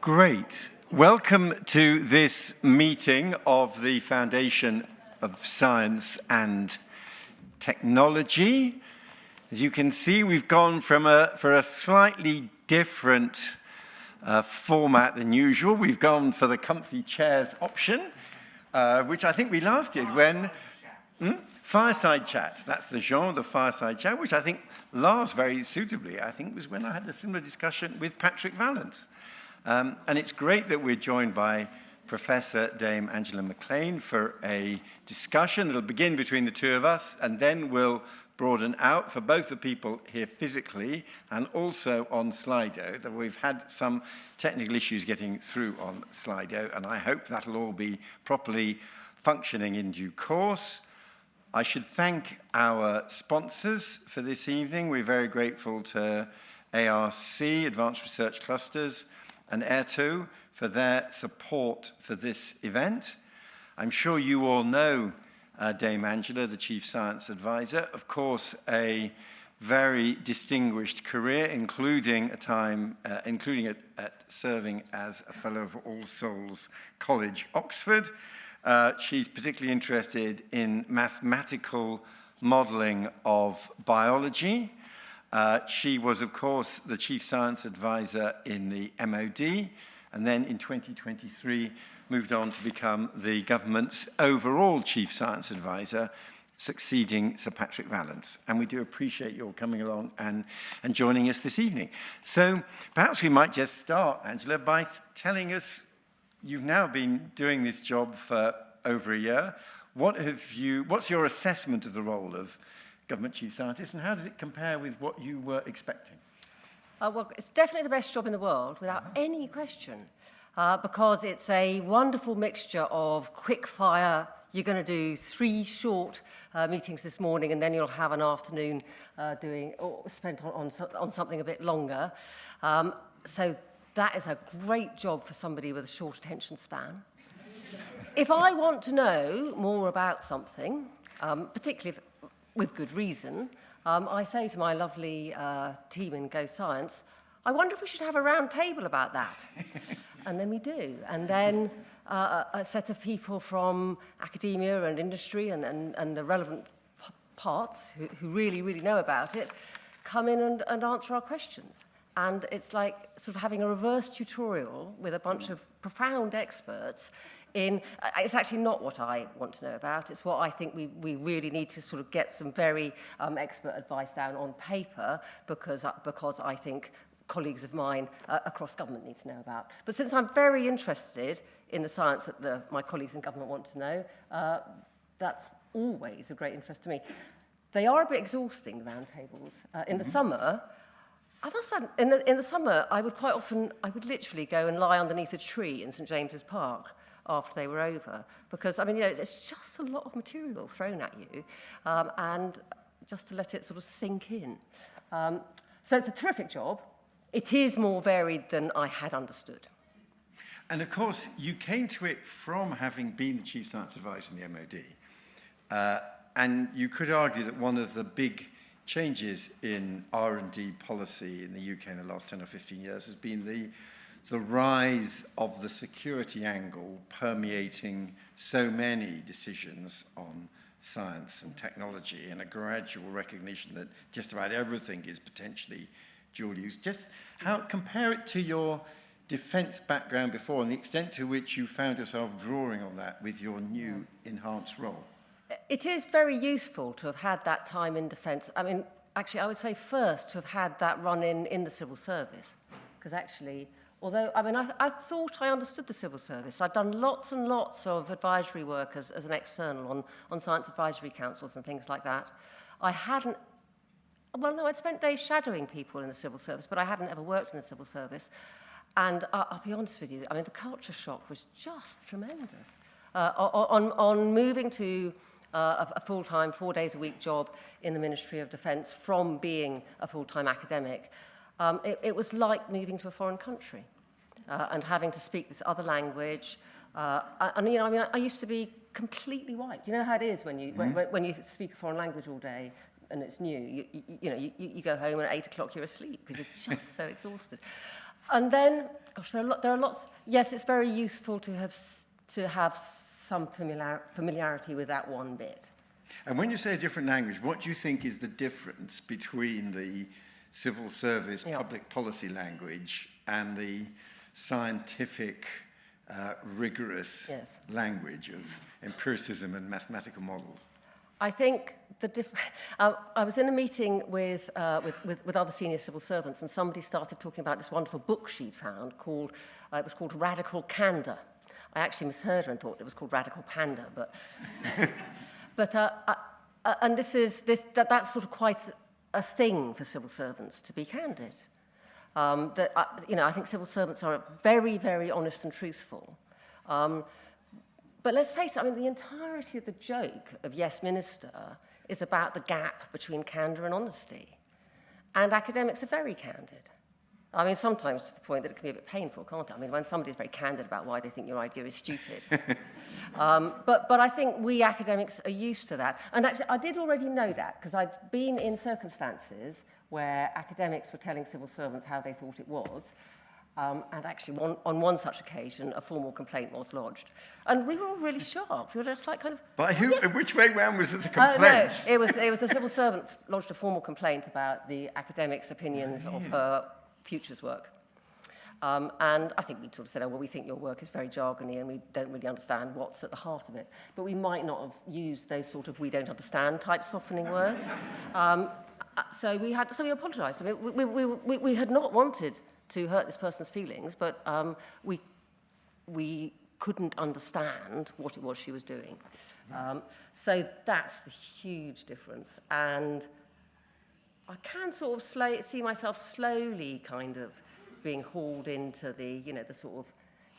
Great. Welcome to this meeting of the Foundation of Science and Technology. As you can see, we've gone for a slightly different format than usual. We've gone for the comfy chairs option, which I think we last did when... Fireside chat. That's the genre, the fireside chat, which I think last very suitably, I think, was when I had a similar discussion with Patrick Vallance. And it's great that we're joined by Professor Dame Angela McLean for a discussion that'll begin between the two of us, and then we'll broaden out for both the people here physically and also on Slido, that we've had some technical issues getting through on Slido, and I hope that'll all be properly functioning in due course. I should thank our sponsors for this evening. We're very grateful to ARC, Advanced Research Clusters, and Rt for their support for this event. I'm sure you all know Dame Angela, the Chief Science Advisor. Of course, a very distinguished career, including a time, at serving as a Fellow of All Souls College, Oxford. She's particularly interested in mathematical modeling of biology. She was, of course, the Chief Science Advisor in the MOD, and then in 2023 moved on to become the government's overall Chief Science Advisor, succeeding Sir Patrick Vallance. And we do appreciate your coming along and joining us this evening. So perhaps we might just start, Angela, by telling us, you've now been doing this job for over a year. What's your assessment of the role of Government Chief Scientist, and how does it compare with what you were expecting? Well, it's definitely the best job in the world, without any question, because it's a wonderful mixture of quick fire. You're going to do 3 short meetings this morning, and then you'll have an afternoon spent on something a bit longer. So that is a great job for somebody with a short attention span. If I want to know more about something, particularly with good reason, I say to my lovely team in Go Science, I wonder if we should have a round table about that. And then we do. And then a set of people from academia and industry and the relevant parts who really, really know about it come in and answer our questions. And it's like sort of having a reverse tutorial with a bunch of profound experts in, it's actually not what I want to know about, it's what I think we really need to sort of get some very expert advice down on paper, because I think colleagues of mine across government need to know about. But since I'm very interested in the science that my colleagues in government want to know, that's always a great interest to me. They are a bit exhausting, the roundtables. In the summer, I must add, in the summer, I would literally go and lie underneath a tree in St James's Park after they were over, because, I mean, it's just a lot of material thrown at you, and just to let it sort of sink in. So it's a terrific job. It is more varied than I had understood. And of course, you came to it from having been the Chief Science Advisor in the MOD, and you could argue that one of the big changes in R&D policy in the UK in the last 10 or 15 years has been the rise of the security angle permeating so many decisions on science and technology, and a gradual recognition that just about everything is potentially dual use. Just compare it to your defence background before and the extent to which you found yourself drawing on that with your new enhanced role. It is very useful to have had that time in defence. I mean, actually, I would say first to have had that run in the civil service. Because actually, although, I mean, I thought I understood the civil service. I've done lots and lots of advisory work as an external on science advisory councils and things like that. I'd spent days shadowing people in the civil service, but I hadn't ever worked in the civil service. And I'll be honest with you, I mean, the culture shock was just tremendous. On moving to a full-time, 4 days a week job in the Ministry of Defence from being a full-time academic, it was like moving to a foreign country and having to speak this other language. And you know, I mean, I used to be completely wiped. You know how it is when you speak a foreign language all day and it's new. You go home and at 8 o'clock you're asleep because you're just so exhausted. And then, gosh, there are lots. Yes, it's very useful to have some familiarity with that one bit. And when you say a different language, what do you think is the difference between the civil service public policy language and the scientific, rigorous language of empiricism and mathematical models? I think I was in a meeting with other senior civil servants, and somebody started talking about this wonderful book she'd found called it was called Radical Candor. I actually misheard her and thought it was called Radical Panda, and that's sort of quite a thing for civil servants to be candid. I think civil servants are very, very honest and truthful. But let's face it, I mean, the entirety of the joke of Yes Minister is about the gap between candour and honesty. And academics are very candid. I mean, sometimes to the point that it can be a bit painful, can't it? I mean, when somebody's very candid about why they think your idea is stupid. But I think we academics are used to that. And actually, I did already know that, because I'd been in circumstances where academics were telling civil servants how they thought it was. And actually, on one such occasion, a formal complaint was lodged. And we were all really shocked. We were just like kind of... By who? Yeah. Which way round was it the complaint? No, it was the civil servant lodged a formal complaint about the academics' opinions of her futures work. And I think we sort of said, oh, well, we think your work is very jargony and we don't really understand what's at the heart of it. But we might not have used those sort of we don't understand type softening words. So we apologised. I mean, we had not wanted to hurt this person's feelings, but we couldn't understand what it was she was doing. So that's the huge difference. And I can sort of see myself slowly kind of being hauled into the sort of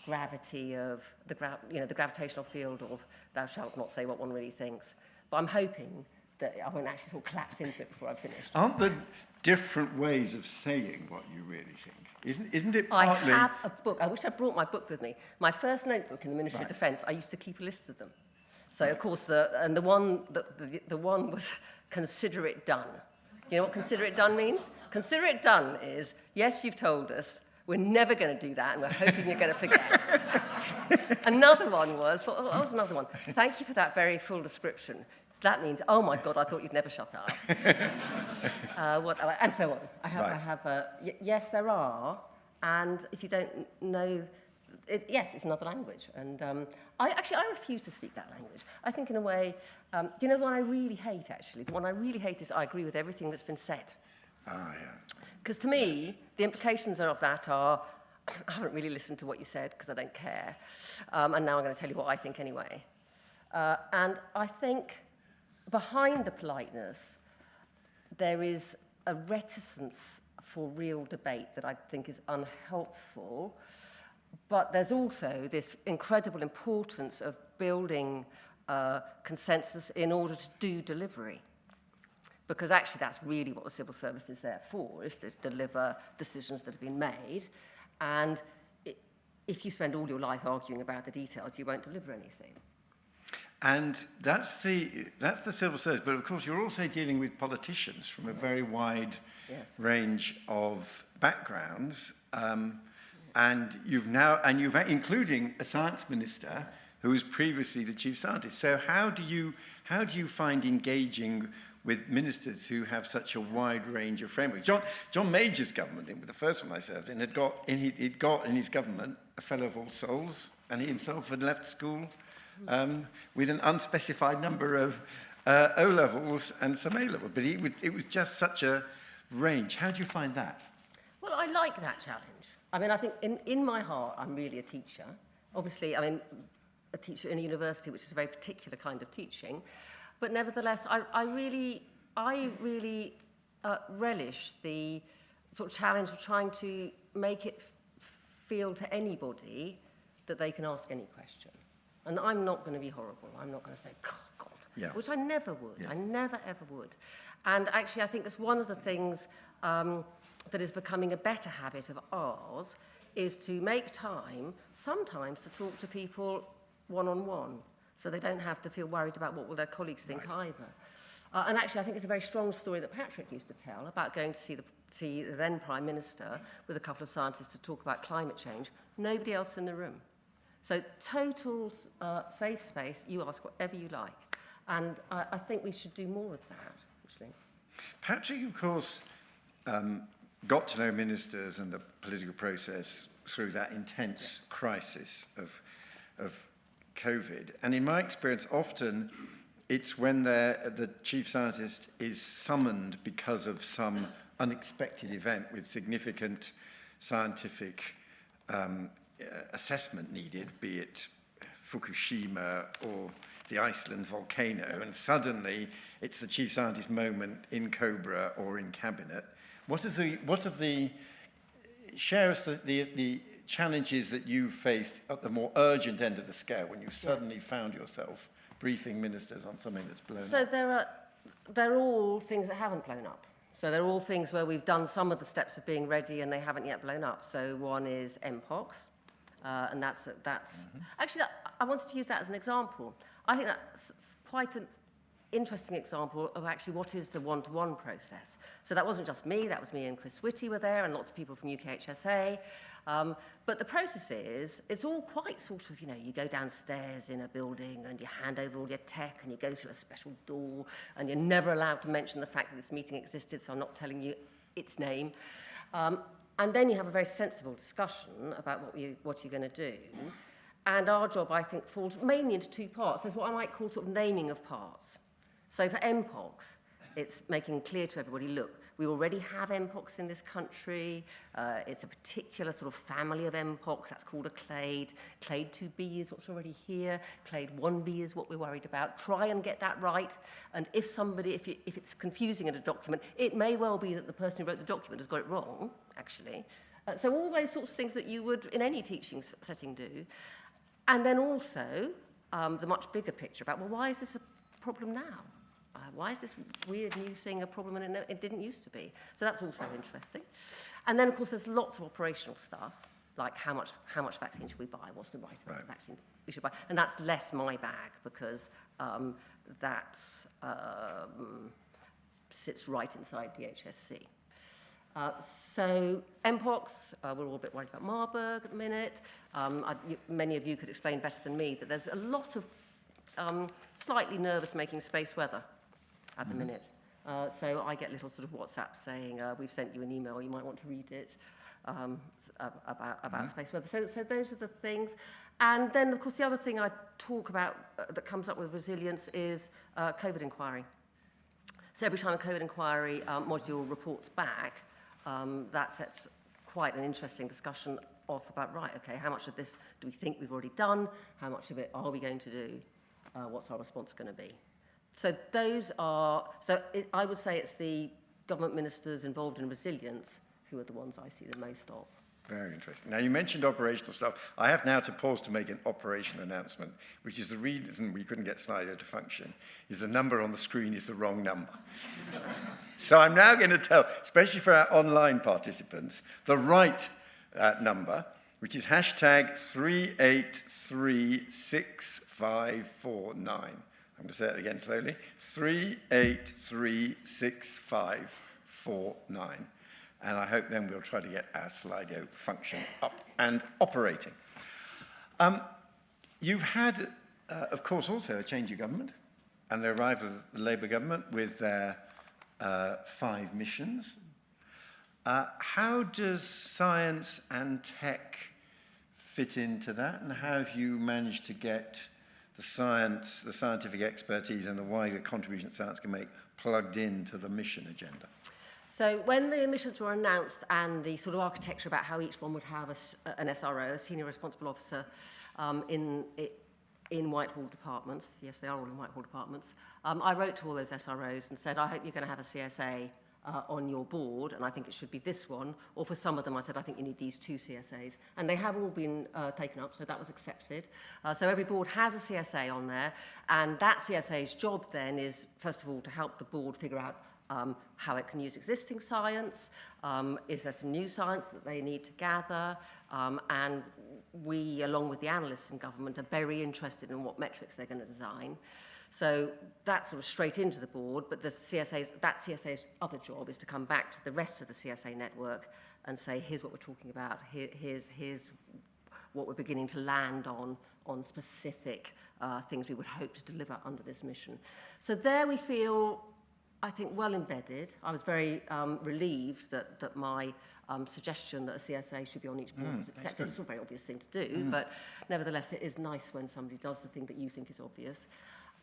gravity of the gravitational field of thou shalt not say what one really thinks. But I'm hoping that I won't actually sort of collapse into it before I've finished. Aren't there different ways of saying what you really think? Isn't it partly... I have a book. I wish I brought my book with me. My first notebook in the Ministry of Defence, I used to keep a list of them. So, of course, the one was consider it done. Do you know what consider it done means? Consider it done is, yes, you've told us, we're never going to do that, and we're hoping you're going to forget. Another one was, what was another one? Thank you for that very full description. That means, oh my God, I thought you'd never shut up. And so on. I have yes, there are, and if you don't know, yes, it's another language. And I refuse to speak that language. I think in a way, do you know the one I really hate, actually? The one I really hate is I agree with everything that's been said. Ah, yeah. Because to me, the implications of that are, I haven't really listened to what you said because I don't care, and now I'm going to tell you what I think anyway. And I think behind the politeness, there is a reticence for real debate that I think is unhelpful, but there's also this incredible importance of building consensus in order to do delivery. Because actually that's really what the civil service is there for, is to deliver decisions that have been made. And if you spend all your life arguing about the details, you won't deliver anything. And that's the civil service, but of course you're also dealing with politicians from a very wide range of backgrounds, and you've including a science minister who was previously the chief scientist. So how do you find engaging with ministers who have such a wide range of frameworks? John Major's government, the first one I served in, he'd got in his government a fellow of all souls, and he himself had left school with an unspecified number of O-levels and some A-levels. But it was just such a range. How do you find that? Well, I like that challenge. I mean, I think in my heart, I'm really a teacher. Obviously, I mean, a teacher in a university, which is a very particular kind of teaching. But nevertheless, I really relish the sort of challenge of trying to make it feel to anybody that they can ask any question. And I'm not going to be horrible. I'm not going to say, God, which I never would. Yeah. I never, ever would. And actually, I think that's one of the things that is becoming a better habit of ours, is to make time sometimes to talk to people one-on-one, so they don't have to feel worried about what will their colleagues think either. And actually, I think it's a very strong story that Patrick used to tell about going to see see the then Prime Minister with a couple of scientists to talk about climate change. Nobody else in the room. So total safe space, you ask whatever you like. And I think we should do more of that, actually. Patrick, of course, got to know ministers and the political process through that intense crisis of COVID. And in my experience, often it's when the chief scientist is summoned because of some unexpected event with significant scientific assessment needed, be it Fukushima or the Iceland volcano, and suddenly it's the chief scientist moment in Cobra or in cabinet. Share us the challenges that you faced at the more urgent end of the scale when you suddenly found yourself briefing ministers on something that's blown up? So they're all things that haven't blown up. So they're all things where we've done some of the steps of being ready and they haven't yet blown up. So one is MPOX, and that's actually, I wanted to use that as an example. I think that's quite an interesting example of actually what is the one-to-one process. So that wasn't just me, that was me and Chris Whitty were there and lots of people from UKHSA. But the process is, it's all quite sort of, you go downstairs in a building and you hand over all your tech and you go through a special door and you're never allowed to mention the fact that this meeting existed, so I'm not telling you its name. And then you have a very sensible discussion about what you're going to do. And our job, I think, falls mainly into two parts. There's what I might call sort of naming of parts. So for MPOX, it's making clear to everybody, look, we already have MPOX in this country. It's a particular sort of family of MPOX. That's called a clade. Clade 2b is what's already here. Clade 1b is what we're worried about. Try and get that right. And if it's confusing in a document, it may well be that the person who wrote the document has got it wrong, actually. So all those sorts of things that you would, in any teaching setting, do. And then also the much bigger picture about, well, why is this a problem now? Why is this weird new thing a problem and it didn't used to be? So that's also interesting. And then, of course, there's lots of operational stuff, like how much vaccine should we buy? What's the right amount of vaccine we should buy? And that's less my bag because that sits right inside the HSC. So MPOX, we're all a bit worried about Marburg at the minute. Many of you could explain better than me that there's a lot of slightly nervous-making space weather at the minute. So I get little sort of WhatsApp saying, we've sent you an email, you might want to read it, about space weather. So those are the things. And then, of course, the other thing I talk about that comes up with resilience is COVID inquiry. So every time a COVID inquiry module reports back, that sets quite an interesting discussion off about, right, okay, how much of this do we think we've already done? How much of it are we going to do? What's our response going to be? So I would say it's the government ministers involved in resilience who are the ones I see the most of. Very interesting. Now, you mentioned operational stuff. I have now to pause to make an operational announcement, which is the reason we couldn't get Slido to function, is the number on the screen is the wrong number. So I'm now going to tell, especially for our online participants, the right number, which is hashtag 3836549. I'm going to say it again slowly. 3836549. And I hope then we'll try to get our Slido function up and operating. You've had, of course, also a change of government and the arrival of the Labour government with their 5 missions. How does science and tech fit into that? And how have you managed to get the science, the scientific expertise and the wider contribution that science can make plugged into the mission agenda? So when the missions were announced and the sort of architecture about how each one would have an SRO, a senior responsible officer, in Whitehall departments, yes, they are all in Whitehall departments, I wrote to all those SROs and said, I hope you're going to have a CSA on your board, and I think it should be this one, or for some of them I said, I think you need these 2 CSAs. And they have all been taken up, so that was accepted. So every board has a CSA on there, and that CSA's job then is, first of all, to help the board figure out how it can use existing science, is there some new science that they need to gather, and we, along with the analysts in government, are very interested in what metrics they're going to design. So that's sort of straight into the board, but that CSA's other job is to come back to the rest of the CSA network and say, here's what we're talking about, here's what we're beginning to land on specific things we would hope to deliver under this mission. So there we feel, I think, well embedded. I was very relieved that my suggestion that a CSA should be on each board was accepted. It's a very obvious thing to do, but nevertheless, it is nice when somebody does the thing that you think is obvious.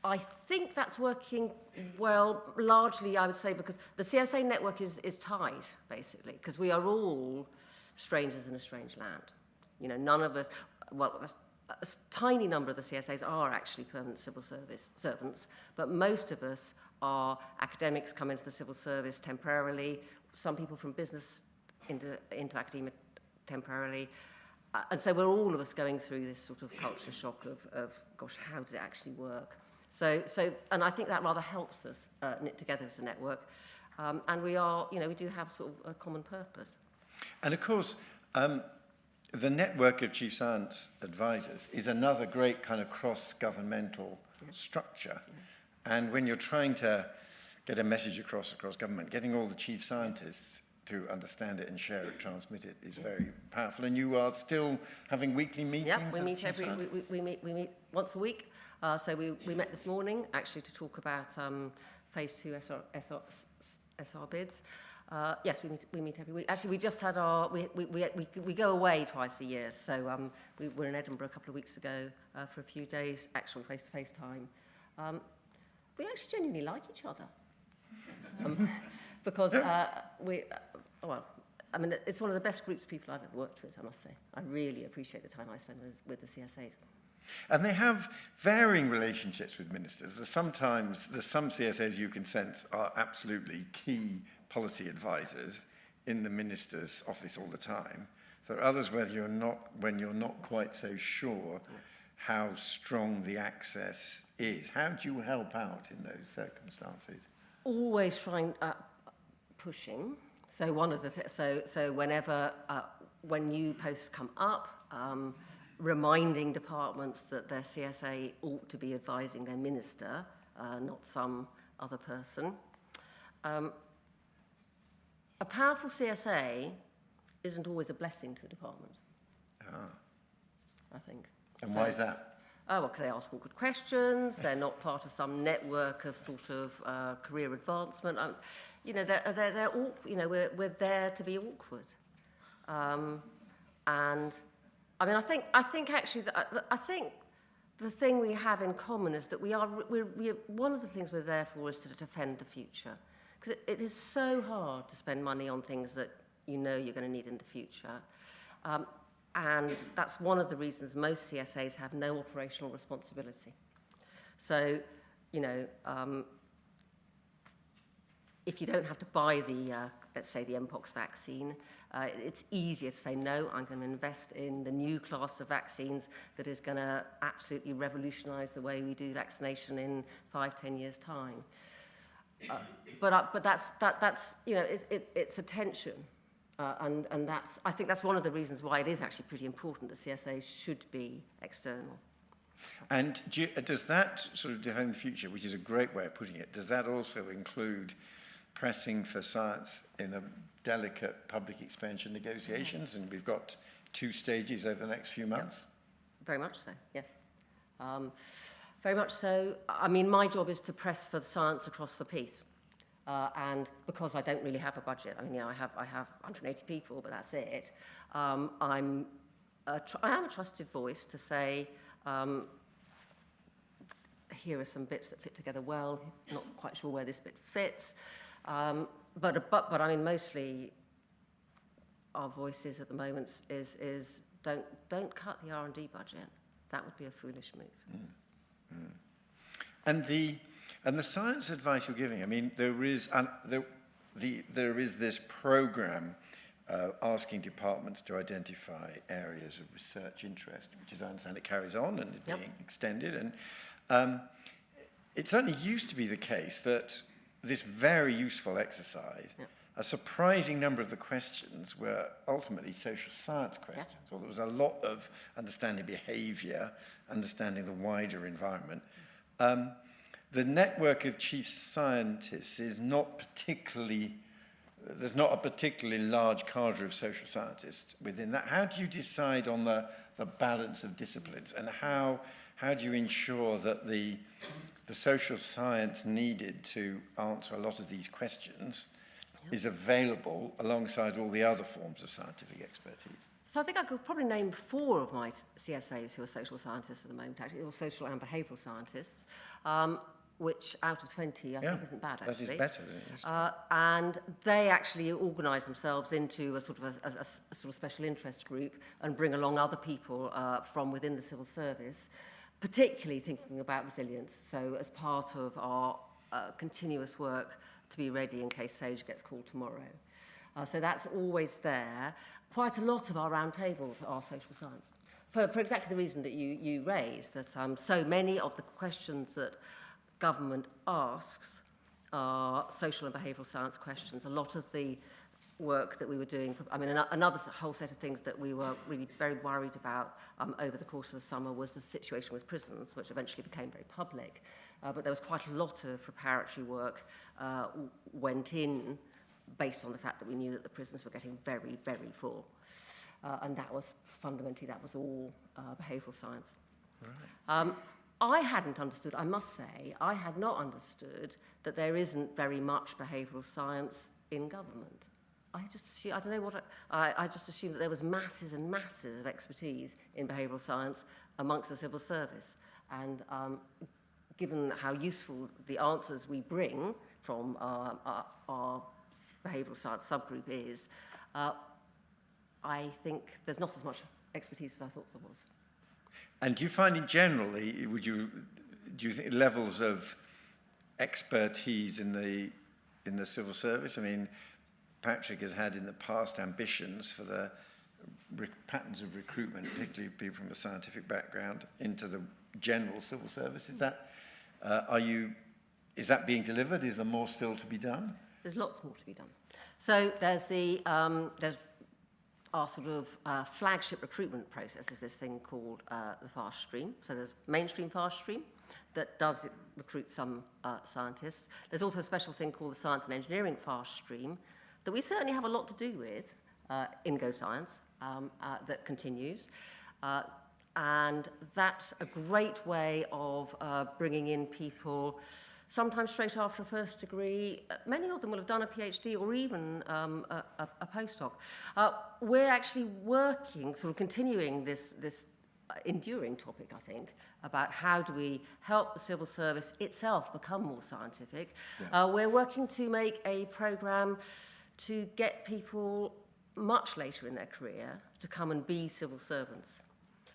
I think that's working well, largely, I would say, because the CSA network is tied, basically, because we are all strangers in a strange land. You know, none of us, well, a tiny number of the CSAs are actually permanent civil service servants, but most of us are academics come into the civil service temporarily, some people from business into academia temporarily, and so we're all of us going through this sort of culture shock of gosh, how does it actually work? So, and I think that rather helps us knit together as a network, and we are, you know, we do have sort of a common purpose. And of course, the network of chief science advisors is another great kind of cross-governmental structure. And when you're trying to get a message across government, getting all the chief scientists to understand it and share it, transmit it, is very powerful. And you are still having weekly meetings? Yeah, we meet we meet once a week. So we met this morning, actually, to talk about phase 2 SR bids. Yes, we meet every week. Actually, we just had our, we go away twice a year. So we were in Edinburgh a couple of weeks ago for a few days, actual face-to-face time. We actually genuinely like each other. Because well, I mean, it's one of the best groups of people I've ever worked with, I must say. I really appreciate the time I spend with the CSAs. And they have varying relationships with ministers. There's some CSAs you can sense are absolutely key policy advisors in the minister's office all the time. There are others where when you're not quite so sure how strong the access is. How do you help out in those circumstances? Always trying, pushing. So one of the so whenever when new posts come up, reminding departments that their CSA ought to be advising their minister, not some other person. A powerful CSA isn't always a blessing to a department. I think. And why is that? Oh, well, because they ask awkward questions. They're not part of some network of sort of career advancement. You know, they're all, you know, we're there to be awkward. And I mean, I think actually, I think the thing we have in common is that we're one of the things we're there for is to defend the future. Because it is so hard to spend money on things that you know you're going to need in the future. And that's one of the reasons most CSAs have no operational responsibility. So, you know, if you don't have to buy the, let's say, the Mpox vaccine, it's easier to say, no, I'm going to invest in the new class of vaccines that is going to absolutely revolutionize the way we do vaccination in 5-10 years' time. But that's you know, it's a tension. And I think that's one of the reasons why it is actually pretty important that CSAs should be external. And does that sort of defend the future, which is a great way of putting it, does that also include pressing for science in a delicate public expansion negotiations? And we've got 2 stages over the next few months? Yep. Very much so, yes. Very much so. I mean, my job is to press for the science across the piece. And because I don't really have a budget, I mean, you know, I have 180 people, but that's it. I am a trusted voice to say, here are some bits that fit together well. Not quite sure where this bit fits, but I mean, mostly our voices at the moment is don't cut the R&D budget. That would be a foolish move. And the science advice you're giving, I mean, there is this program asking departments to identify areas of research interest, which, as I understand it, carries on and is being extended. And it certainly used to be the case that this very useful exercise, a surprising number of the questions were ultimately social science questions. Well, there was a lot of understanding behavior, understanding the wider environment. the network of chief scientists is not particularly, there's not a particularly large cadre of social scientists within that. How do you decide on the balance of disciplines, and how do you ensure that the social science needed to answer a lot of these questions is available alongside all the other forms of scientific expertise? So I think I could probably name 4 of my CSAs who are social scientists at the moment, actually, or social and behavioural scientists, which out of 20 I think isn't bad, actually. That is better than it is. And they actually organise themselves into a sort of special interest group and bring along other people from within the civil service, particularly thinking about resilience. So as part of our continuous work to be ready in case SAGE gets called tomorrow. So that's always there. Quite a lot of our roundtables are social science, for exactly the reason that you raised, that so many of the questions that government asks are social and behavioural science questions. A lot of the work that we were doing, I mean, another whole set of things that we were really very worried about over the course of the summer was the situation with prisons, which eventually became very public. But there was quite a lot of preparatory work went in based on the fact that we knew that the prisons were getting very, very full. And that was fundamentally, that was all behavioural science. Right. I hadn't understood, I must say, I had not understood that there isn't very much behavioural science in government. I just assumed that there was masses and masses of expertise in behavioural science amongst the civil service. And given how useful the answers we bring from our behavioural science subgroup is, I think there's not as much expertise as I thought there was. And do you find in generally, do you think levels of expertise in the civil service? I mean, Patrick has had in the past ambitions for the patterns of recruitment, particularly people from a scientific background, into the general civil service. Is that being delivered? Is there more still to be done? There's lots more to be done. So there's there's our sort of flagship recruitment process is this thing called the fast stream. So there's mainstream fast stream that does recruit some scientists. There's also a special thing called the science and engineering fast stream that we certainly have a lot to do with in Go Science that continues. And that's a great way of bringing in people sometimes straight after a first degree. Many of them will have done a PhD or even a postdoc. We're actually working, sort of continuing this enduring topic, I think, about how do we help the civil service itself become more scientific. Yeah. We're working to make a programme to get people much later in their career to come and be civil servants.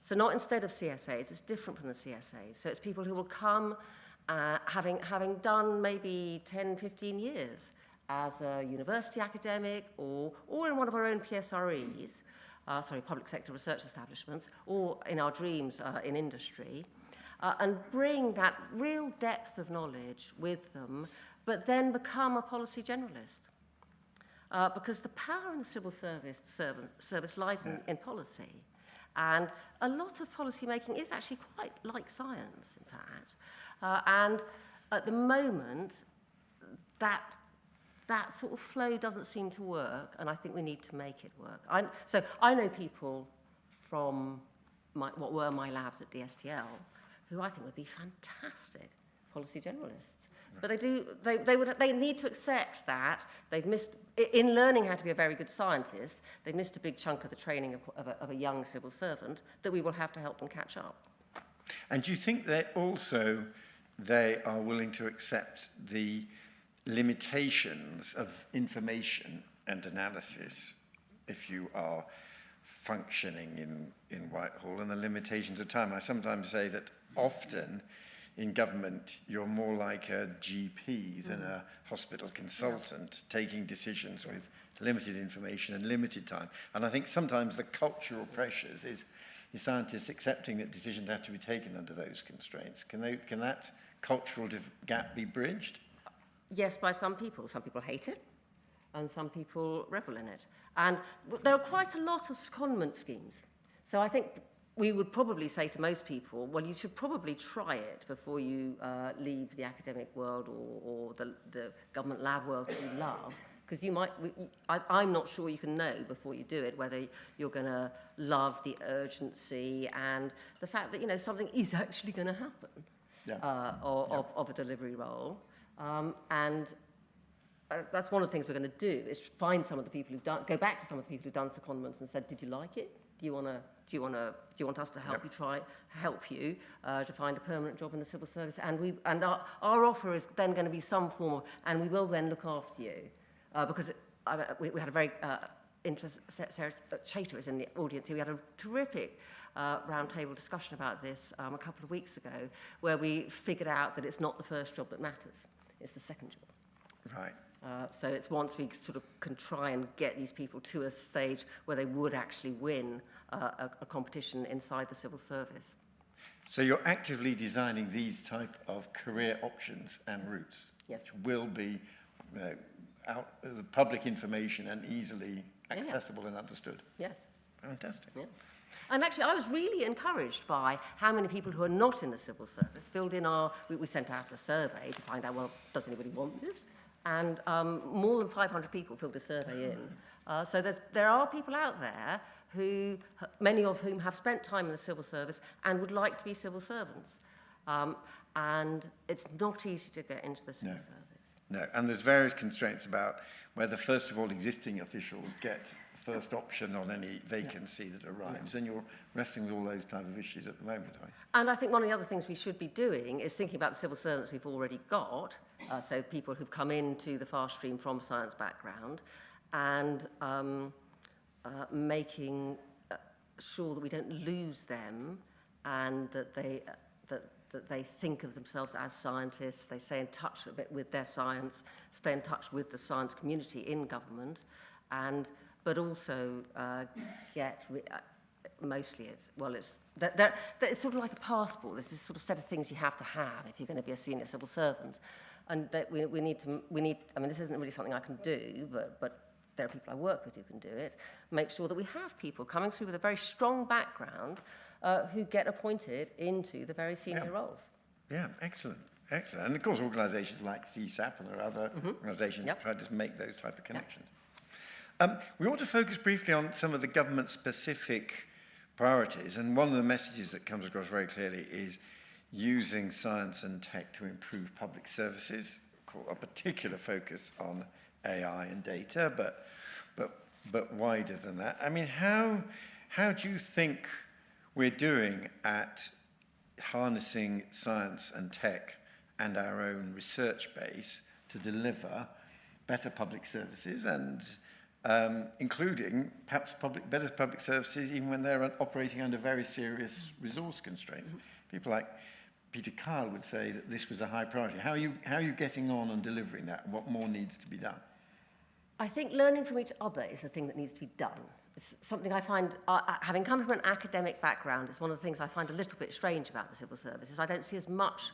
So not instead of CSAs, it's different from the CSAs. So it's people who will come having done maybe 10, 15 years as a university academic or in one of our own PSREs, public sector research establishments, or in our dreams in industry, and bring that real depth of knowledge with them, but then become a policy generalist. Because the power in the civil service lies in policy. And a lot of policy making is actually quite like science, in fact. And at the moment, that sort of flow doesn't seem to work, and I think we need to make it work. So I know people from what were my labs at DSTL who I think would be fantastic policy generalists. But they need to accept that they've missed, in learning how to be a very good scientist, they've missed a big chunk of the training of a young civil servant that we will have to help them catch up. And do you think that also they are willing to accept the limitations of information and analysis if you are functioning in Whitehall, and the limitations of time? I sometimes say that often in government, you're more like a GP than a hospital consultant, taking decisions with limited information and limited time. And I think sometimes the cultural pressures is scientists accepting that decisions have to be taken under those constraints. Can that cultural gap be bridged? Yes, by some people. Some people hate it, and some people revel in it. And there are quite a lot of secondment schemes. So I think we would probably say to most people, well, you should probably try it before you leave the academic world or the government lab world that you love, because I'm not sure you can know before you do it whether you're going to love the urgency and the fact that, something is actually going to happen of a delivery role. And that's one of the things we're going to do, is find some of the people go back to some of the people who've done secondments and said, did you like it? Do you want us to help you to find a permanent job in the civil service? And our offer is then going to be some form of, and we will then look after you, because we had a very interesting. Sarah Chater is in the audience here. We had a terrific roundtable discussion about this a couple of weeks ago, where we figured out that it's not the first job that matters; it's the second job. Right. So it's once we sort of can try and get these people to a stage where they would actually win a competition inside the civil service. So you're actively designing these type of career options and routes, yes, which will be out public information and easily accessible and understood. Yes. Fantastic. Yes. And actually, I was really encouraged by how many people who are not in the civil service filled in we sent out a survey to find out, well, does anybody want this? And more than 500 people filled the survey in. So there are people out there many of whom have spent time in the civil service and would like to be civil servants. And it's not easy to get into the civil service. No, and there's various constraints about whether, first of all, existing officials get first option on any vacancy that arrives, and you're wrestling with all those type of issues at the moment, aren't you? And I think one of the other things we should be doing is thinking about the civil servants we've already got, so people who've come into the fast stream from science background, and making sure that we don't lose them, and that they think of themselves as scientists, they stay in touch a bit with their science, stay in touch with the science community in government, but also mostly it's sort of like a passport. There's this sort of set of things you have to have if you're going to be a senior civil servant, and that we need. I mean, this isn't really something I can do, but there are people I work with who can do it. Make sure that we have people coming through with a very strong background who get appointed into the very senior roles. Yeah, excellent. Excellent. And of course, organisations like CSAP and there are other organisations try to make those type of connections. We ought to focus briefly on some of the government-specific priorities, and one of the messages that comes across very clearly is using science and tech to improve public services, a particular focus on AI and data, but wider than that. I mean, how do you think we're doing at harnessing science and tech and our own research base to deliver better public services and including perhaps better public services even when they're operating under very serious resource constraints? People like Peter Kyle would say that this was a high priority. How are you getting on and delivering that? What more needs to be done? I think learning from each other is the thing that needs to be done. It's something I find, having come from an academic background, it's one of the things I find a little bit strange about the civil service, is I don't see as much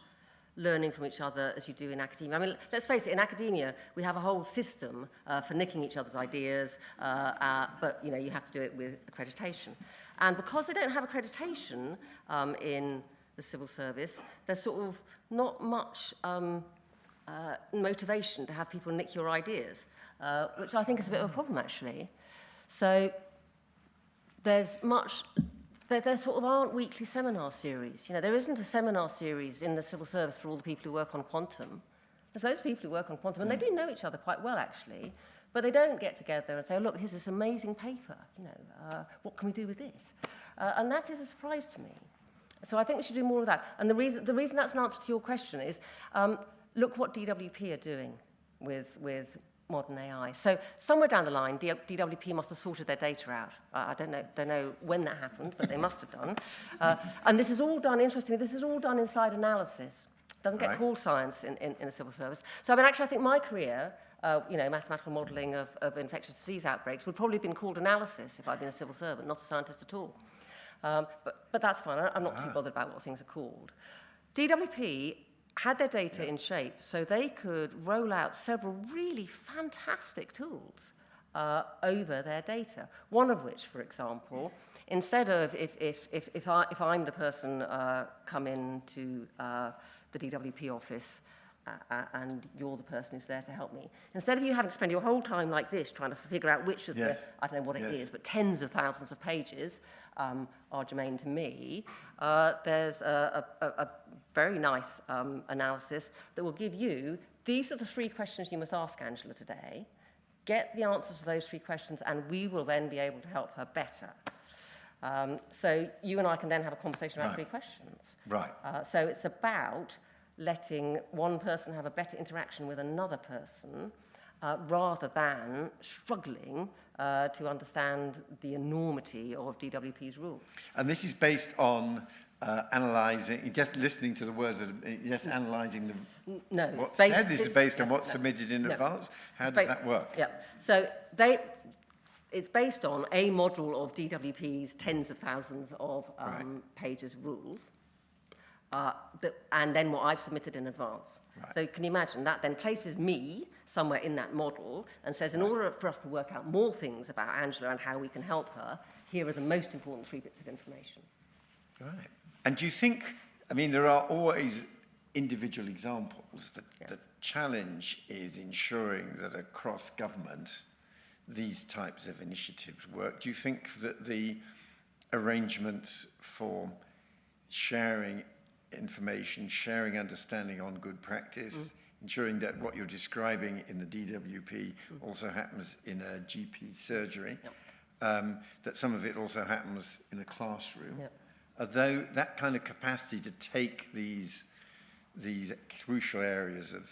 learning from each other as you do in academia. I mean, let's face it, in academia, we have a whole system for nicking each other's ideas, but, you have to do it with accreditation. And because they don't have accreditation in the civil service, there's sort of not much motivation to have people nick your ideas, which I think is a bit of a problem, actually. So there sort of aren't weekly seminar series. There isn't a seminar series in the civil service for all the people who work on quantum. There's loads of people who work on quantum, and they do know each other quite well, actually, but they don't get together and say, look, here's this amazing paper, what can we do with this? And that is a surprise to me. So I think we should do more of that. And the reason that's an answer to your question is, look what DWP are doing with modern AI. So somewhere down the line, DWP must have sorted their data out. I don't know when that happened, but they must have done. And this is all done, interestingly, this is all done inside analysis. It doesn't get called science in the civil service. So actually, I think my career, mathematical modelling of infectious disease outbreaks would probably have been called analysis if I'd been a civil servant, not a scientist at all. But that's fine. I'm not too bothered about what things are called. DWP had their data in shape so they could roll out several really fantastic tools over their data. One of which, for example, instead of if I'm the person come into the DWP office and you're the person who's there to help me, instead of you having to spend your whole time like this trying to figure out which of the, I don't know what it is, but tens of thousands of pages are germane to me, there's a very nice analysis that will give you, these are the 3 questions you must ask Angela today, get the answers to those 3 questions, and we will then be able to help her better. So you and I can then have a conversation about 3 questions. Right. So it's about letting one person have a better interaction with another person rather than struggling to understand the enormity of DWP's rules. And this is based on analysing, just listening to the words, just analysing what's said. This is based on what's submitted in advance. How does that work? Yeah. So it's based on a module of DWP's tens of thousands of pages of rules, and then what I've submitted in advance. Right. So can you imagine that then places me somewhere in that model and says, in order for us to work out more things about Angela and how we can help her, here are the most important 3 bits of information. Right. And do you think, I mean, there are always individual examples. The challenge is ensuring that across government, these types of initiatives work. Do you think that the arrangements for sharing information, sharing understanding on good practice, ensuring that what you're describing in the DWP also happens in a GP surgery, that some of it also happens in a classroom, although that kind of capacity to take these crucial areas of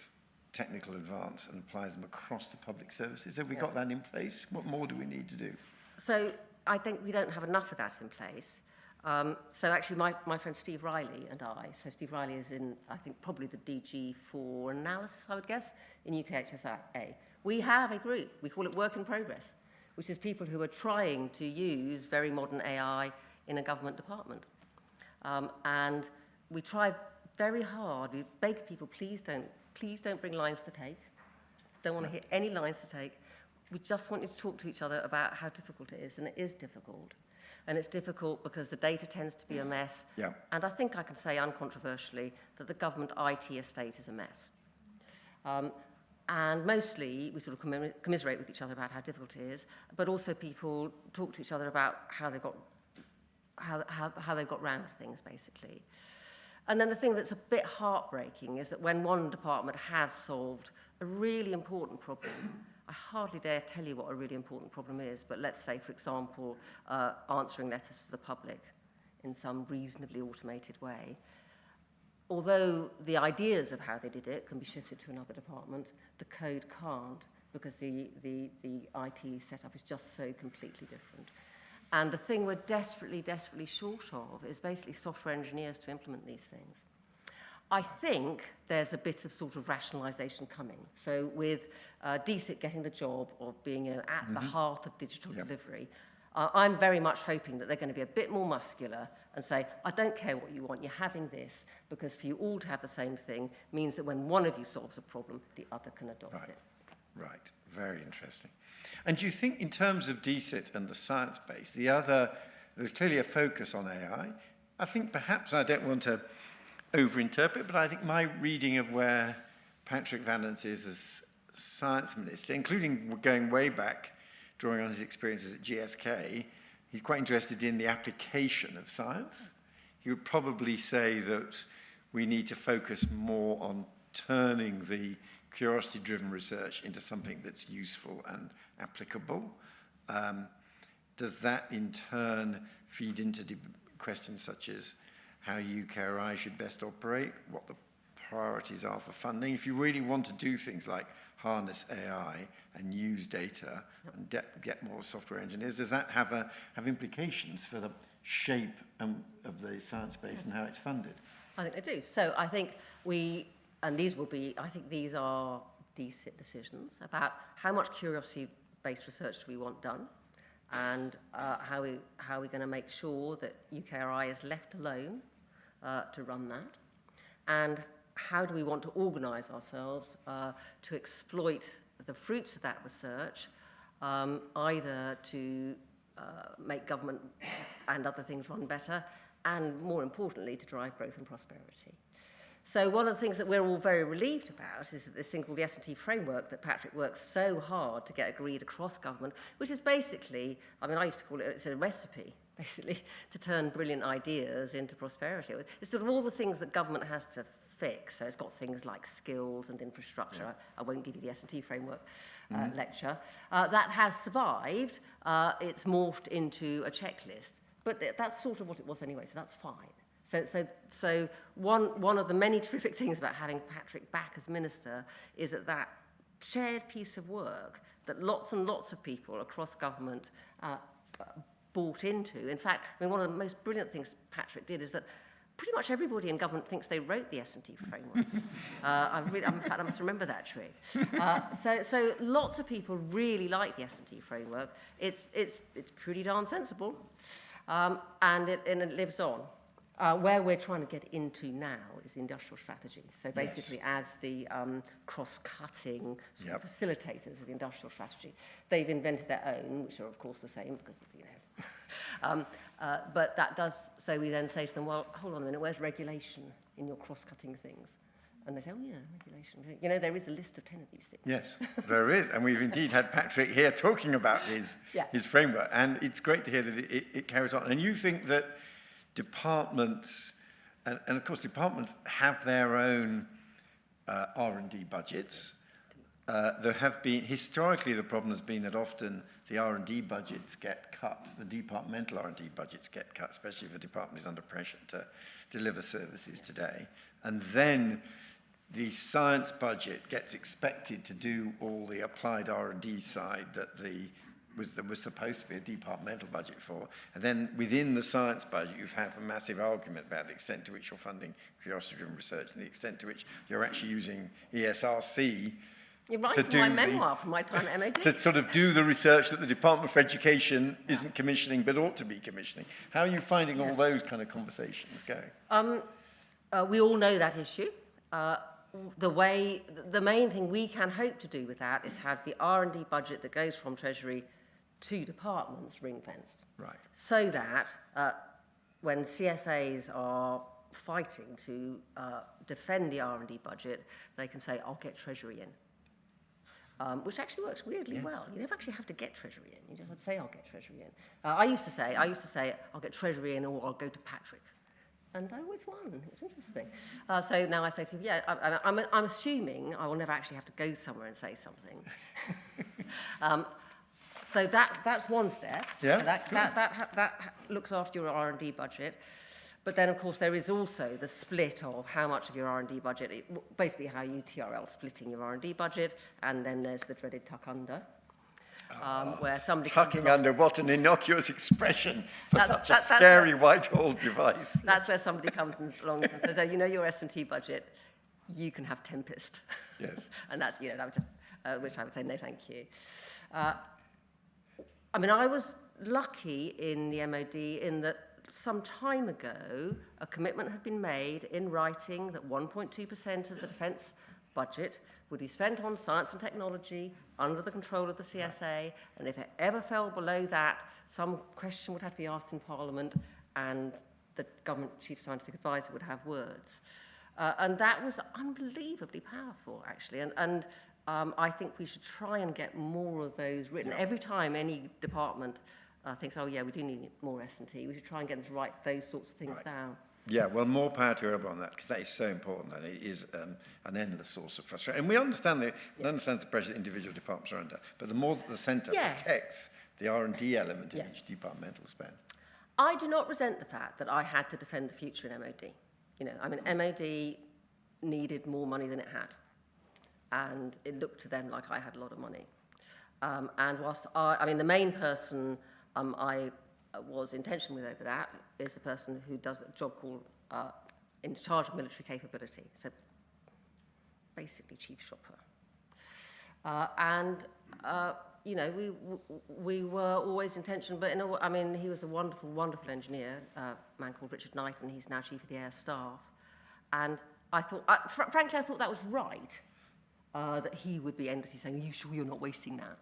technical advance and apply them across the public services, have we got that in place? What more do we need to do? So I think we don't have enough of that in place. So actually my friend Steve Riley and so Steve Riley is in, I think, probably the DG for analysis, I would guess, in UKHSA. We have a group, we call it Work in Progress, which is people who are trying to use very modern AI in a government department. And we try very hard, we beg people, please don't bring lines to take. Don't want to hear any lines to take. We just want you to talk to each other about how difficult it is, and it is difficult. And it's difficult because the data tends to be a mess. Yeah. And I think I can say uncontroversially that the government IT estate is a mess. And mostly we sort of commiserate with each other about how difficult it is, but also people talk to each other about how they've got round things, basically. And then the thing that's a bit heartbreaking is that when one department has solved a really important problem, I hardly dare tell you what a really important problem is, but let's say, for example, answering letters to the public in some reasonably automated way. Although the ideas of how they did it can be shifted to another department, the code can't, because the IT setup is just so completely different. And the thing we're desperately, desperately short of is basically software engineers to implement these things. I think there's a bit of sort of rationalisation coming. So with DSIT getting the job of being at the heart of digital delivery, I'm very much hoping that they're going to be a bit more muscular and say, I don't care what you want, you're having this, because for you all to have the same thing means that when one of you solves a problem, the other can adopt it. Right, very interesting. And do you think in terms of DSIT and the science base, there's clearly a focus on AI. I think perhaps, I don't want to overinterpret, but I think my reading of where Patrick Vallance is as science minister, including going way back, drawing on his experiences at GSK, he's quite interested in the application of science. He would probably say that we need to focus more on turning the curiosity-driven research into something that's useful and applicable. Does that in turn feed into questions such as how UKRI should best operate, what the priorities are for funding? If you really want to do things like harness AI and use data and get more software engineers, does that have implications for the shape of the science base and how it's funded? I think they do. So I think these are DSIT decisions about how much curiosity-based research do we want done, and how we're going to make sure that UKRI is left alone to run that, and how do we want to organise ourselves to exploit the fruits of that research either to make government and other things run better, and more importantly, to drive growth and prosperity. So one of the things that we're all very relieved about is that this thing called the S&T framework that Patrick works so hard to get agreed across government, which is basically, I mean, I used to call it, it's a recipe, basically, to turn brilliant ideas into prosperity. It's sort of all the things that government has to fix. So it's got things like skills and infrastructure. Yeah. I won't give you the S&T framework lecture. That has survived. It's morphed into a checklist. But that's sort of what it was anyway, so that's fine. So one of the many terrific things about having Patrick back as minister is that shared piece of work that lots and lots of people across government bought into. In fact, I mean, one of the most brilliant things Patrick did is that pretty much everybody in government thinks they wrote the S&T framework. In fact, I must remember that trick. So lots of people really like the S&T framework. It's pretty darn sensible, and it lives on. Where we're trying to get into now is the industrial strategy. So basically, as the cross-cutting sort of facilitators of the industrial strategy, they've invented their own, which are of course the same because, you know. But that does, so we then say to them, well, hold on a minute, where's regulation in your cross-cutting things? And they say, oh yeah, regulation. You know, there is a list of 10 of these things. Yes, there is. And we've indeed had Patrick here talking about his framework. And it's great to hear that it carries on. And you think that departments, and of course departments have their own R&D budgets. There have been, historically the problem has been that often the R&D budgets get cut, the departmental R&D budgets get cut, especially if a department is under pressure to deliver services today. And then the science budget gets expected to do all the applied R&D side that was supposed to be a departmental budget for. And then within the science budget, you've had a massive argument about the extent to which you're funding curiosity-driven research and the extent to which you're actually using ESRC You're writing my memoir from my time at MOD. to sort of do the research that the Department for Education isn't commissioning but ought to be commissioning. How are you finding all those kind of conversations going? We all know that issue. The main thing we can hope to do with that is have the R&D budget that goes from Treasury to departments ring-fenced. Right. So that when CSAs are fighting to defend the R&D budget, they can say, I'll get Treasury in. Which actually works weirdly well. You never actually have to get Treasury in. You just have to say, I'll get Treasury in. I used to say, I'll get Treasury in or I'll go to Patrick. And I always won. It was interesting. So now I say to people, I'm assuming I will never actually have to go somewhere and say something. So that's one step. Yeah. That looks after your R&D budget. But then, of course, there is also the split of how much of your R&D budget, basically how you TRL splitting your R&D budget, and then there's the dreaded tuck under. Where somebody tucking under, what an innocuous expression for such a scary Whitehall device. That's where somebody comes along and says, oh, you know your S&T budget, you can have Tempest. Yes. And that's, that would just, which I would say, no, thank you. I mean, I was lucky in the MOD in that some time ago, a commitment had been made in writing that 1.2% of the defence budget would be spent on science and technology under the control of the CSA, and if it ever fell below that, some question would have to be asked in Parliament, and the government chief scientific advisor would have words. And that was unbelievably powerful, actually, and I think we should try and get more of those written. Every time any department thinks, oh yeah, we do need more S&T, we should try and get them to write those sorts of things down. Yeah, well, more power to everyone on that, because that is so important, and it is an endless source of frustration. And we understand the pressure that individual departments are under, but the more that the centre protects the R&D element of each departmental spend. I do not resent the fact that I had to defend the future in MOD. MOD needed more money than it had, and it looked to them like I had a lot of money. And whilst the main person I was in tension with over that is the person who does a job called in charge of military capability, so basically chief shopper. We were always in tension, but he was a wonderful, wonderful engineer, a man called Richard Knight, and he's now chief of the air staff. And I thought, frankly, I thought that was right, that he would be endlessly saying, are you sure you're not wasting that?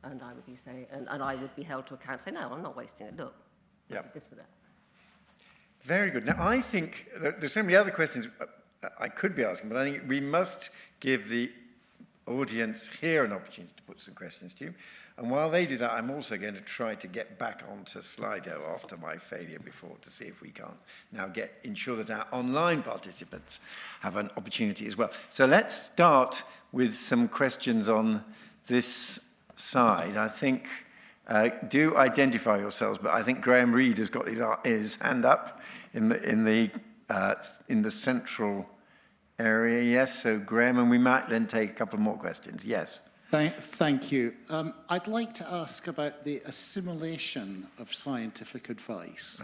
and I would be saying, and I would be held to account, say, no, I'm not wasting it. Look, I did this with it. Very good. Now, I think there's so many other questions I could be asking, but I think we must give the audience here an opportunity to put some questions to you. And while they do that, I'm also going to try to get back onto Slido after my failure before to see if we can't now ensure that our online participants have an opportunity as well. So let's start with some questions on this side. I think, do identify yourselves, but I think Graham Reed has got his hand up in the central area. Yes, so Graham, and we might then take a couple more questions. Yes. Thank you. I'd like to ask about the assimilation of scientific advice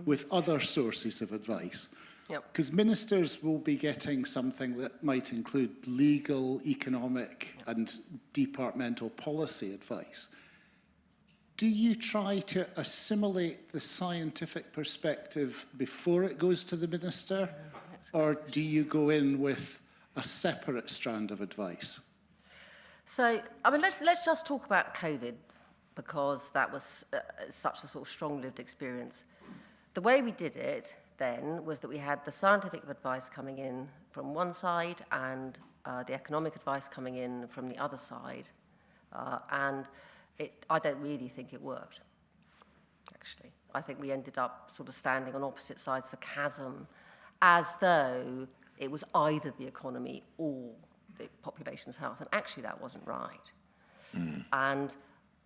with other sources of advice. Because ministers will be getting something that might include legal, economic, and departmental policy advice. Do you try to assimilate the scientific perspective before it goes to the minister, or do you go in with a separate strand of advice? So, I mean, let's just talk about COVID, because that was such a sort of strong-lived experience. The way we did it then was that we had the scientific advice coming in from one side and the economic advice coming in from the other side. And I don't really think it worked, actually. I think we ended up sort of standing on opposite sides of a chasm, as though it was either the economy or the population's health, and actually that wasn't right. And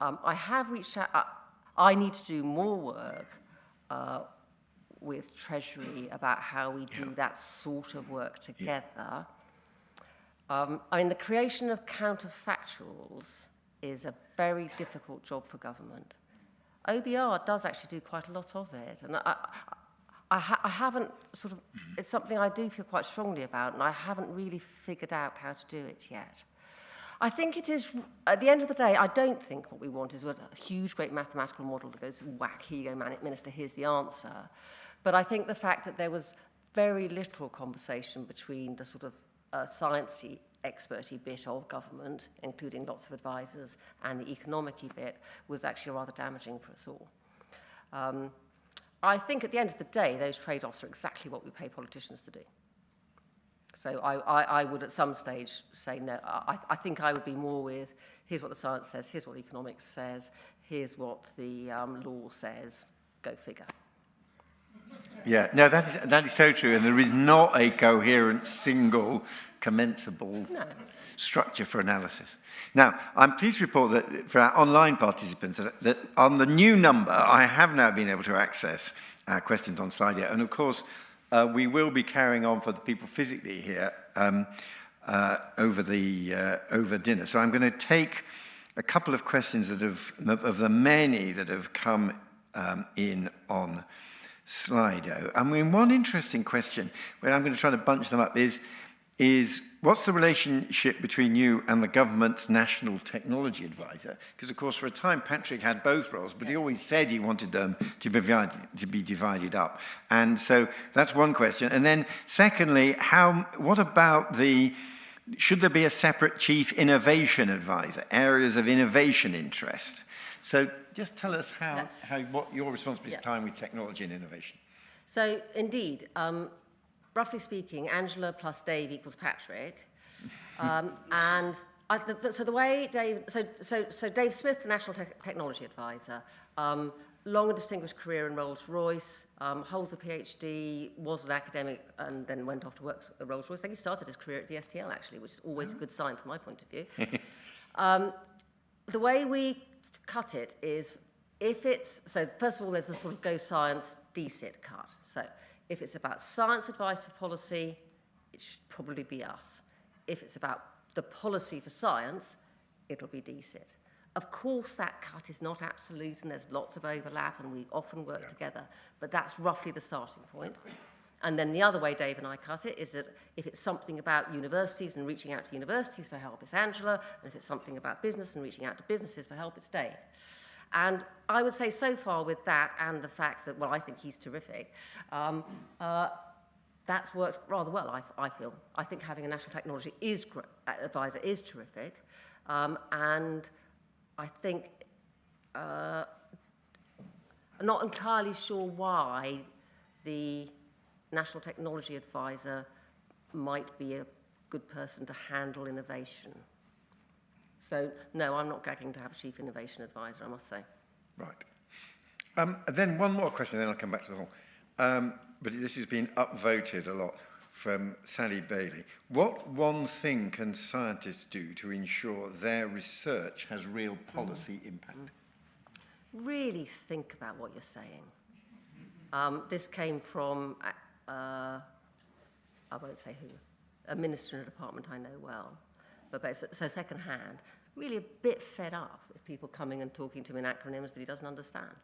I have reached out. I need to do more work with Treasury about how we do that sort of work together. I mean, the creation of counterfactuals is a very difficult job for government. OBR does actually do quite a lot of it, and I haven't sort of, it's something I do feel quite strongly about, and I haven't really figured out how to do it yet. I think it is, at the end of the day, I don't think what we want is a huge, great mathematical model that goes, whack, here you go, Minister, here's the answer. But I think the fact that there was very little conversation between the sort of sciencey, experty bit of government, including lots of advisors, and the economic-y bit was actually rather damaging for us all. I think at the end of the day, those trade-offs are exactly what we pay politicians to do. So I would at some stage say no. I think I would be more with, here's what the science says, here's what the economics says, here's what the law says, go figure. Yeah, no, that is so true, and there is not a coherent, single, commensable structure for analysis. Now, I'm pleased to report that for our online participants, that on the new number, I have now been able to access questions on Slido, and of course, we will be carrying on for the people physically here over dinner. So I'm going to take a couple of questions that of the many that have come in on Slido. I mean, one interesting question, where I'm going to try to bunch them up, is what's the relationship between you and the government's National Technology Advisor? Because, of course, for a time, Patrick had both roles, but he always said he wanted them to be divided up. And so that's one question. And then, secondly, what about should there be a separate Chief Innovation Advisor, areas of innovation interest? So just tell us what your responsibility is time with technology and innovation. So indeed, roughly speaking, Angela plus Dave equals Patrick. So the way Dave, so Dave Smith, the National Technology Advisor, long and distinguished career in Rolls-Royce, holds a PhD, was an academic, and then went off to work at Rolls-Royce. I think he started his career at the STL, actually, which is always a good sign from my point of view. The way we cut it is, so first of all, there's the sort of Go Science DSIT cut. So if it's about science advice for policy, it should probably be us. If it's about the policy for science, it'll be DSIT. Of course, that cut is not absolute, and there's lots of overlap, and we often work together, but that's roughly the starting point. And then the other way Dave and I cut it is that if it's something about universities and reaching out to universities for help, it's Angela, and if it's something about business and reaching out to businesses for help, it's Dave. And I would say so far with that and the fact that, well, I think he's terrific, that's worked rather well, I feel. I think having a National Technology Advisor is terrific, and I think, I'm not entirely sure why the National Technology Advisor might be a good person to handle innovation. So, no, I'm not gagging to have a Chief Innovation Advisor, I must say. Right. And then one more question, then I'll come back to the whole. But this has been upvoted a lot from Sally Bailey. What one thing can scientists do to ensure their research has real policy impact? Really think about what you're saying. This came from, I won't say who, a minister in a department I know well, but so second-hand, really a bit fed up with people coming and talking to him in acronyms that he doesn't understand.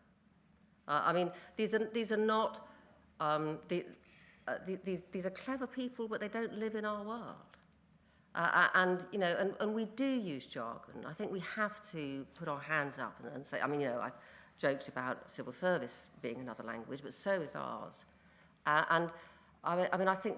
I mean, these are not, these are clever people, but they don't live in our world. And, you know, and we do use jargon. I think we have to put our hands up and say, I mean, you know, I joked about civil service being another language, but so is ours. And I mean, I think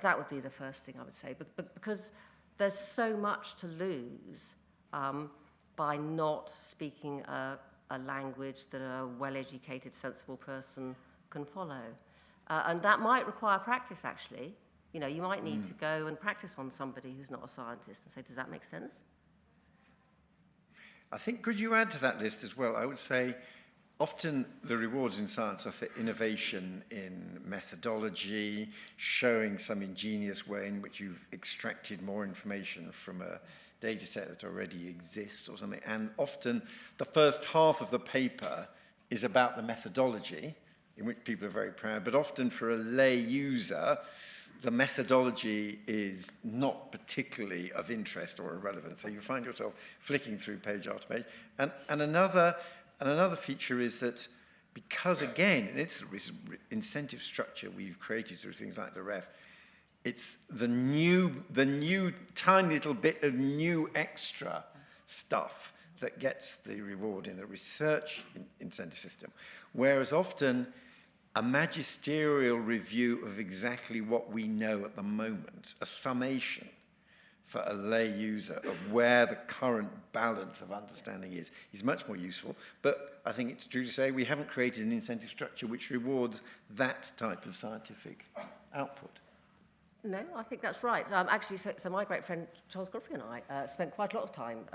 that would be the first thing I would say, but because there's so much to lose by not speaking a language that a well-educated, sensible person can follow. And that might require practice, actually. You know, you might need to go and practice on somebody who's not a scientist and say, does that make sense? I think, could you add to that list as well? I would say often the rewards in science are for innovation in methodology, showing some ingenious way in which you've extracted more information from a data set that already exists or something. And often the first half of the paper is about the methodology, in which people are very proud, but often for a lay user, the methodology is not particularly of interest or irrelevant. So you find yourself flicking through page after page. And another feature is that because, again, it's incentive structure we've created through things like the REF, it's the new tiny little bit of new extra stuff that gets the reward in the research incentive system. Whereas often a magisterial review of exactly what we know at the moment, a summation for a lay user of where the current balance of understanding is much more useful. But I think it's true to say we haven't created an incentive structure which rewards that type of scientific output. No, I think that's right. Actually, so my great friend Charles Godfrey and I spent quite a lot of time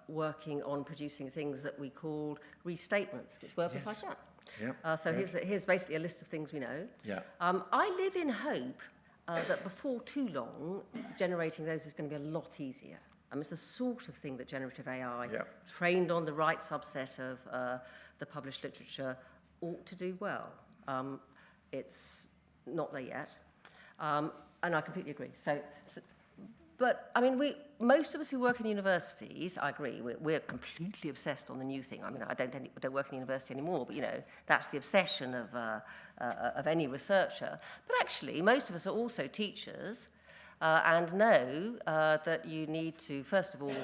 working on producing things that we called restatements, which were precisely that. Yep. So here's basically a list of things we know. Yeah. I live in hope that before too long, generating those is going to be a lot easier. It's the sort of thing that generative AI, trained on the right subset of the published literature, ought to do well. It's not there yet. And I completely agree. But I mean, most of us who work in universities, I agree, we're completely obsessed on the new thing. I mean, I don't work in university anymore, but you know, that's the obsession of any researcher. But actually, most of us are also teachers and know that you need to, first of all,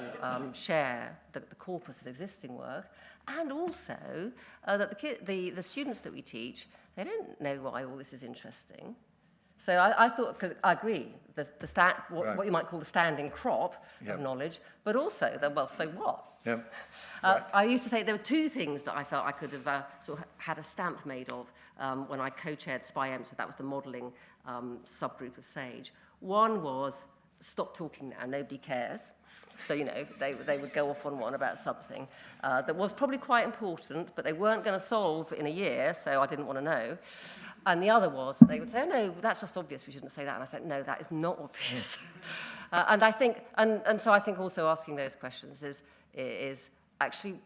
share the corpus of existing work, and also that the students that we teach, they don't know why all this is interesting. So I thought, because I agree, what you might call the standing crop of knowledge, but also, well, so what? Yeah. I used to say there were two things that I felt I could have sort of had a stamp made of when I co-chaired SPI-M, so that was the modelling subgroup of SAGE. One was, stop talking now, nobody cares. So, you know, they would go off on one about something that was probably quite important, but they weren't going to solve in a year, so I didn't want to know. And the other was, they would say, oh, no, that's just obvious, we shouldn't say that. And I said, no, that is not obvious. And I think, and so I think also asking those questions is actually,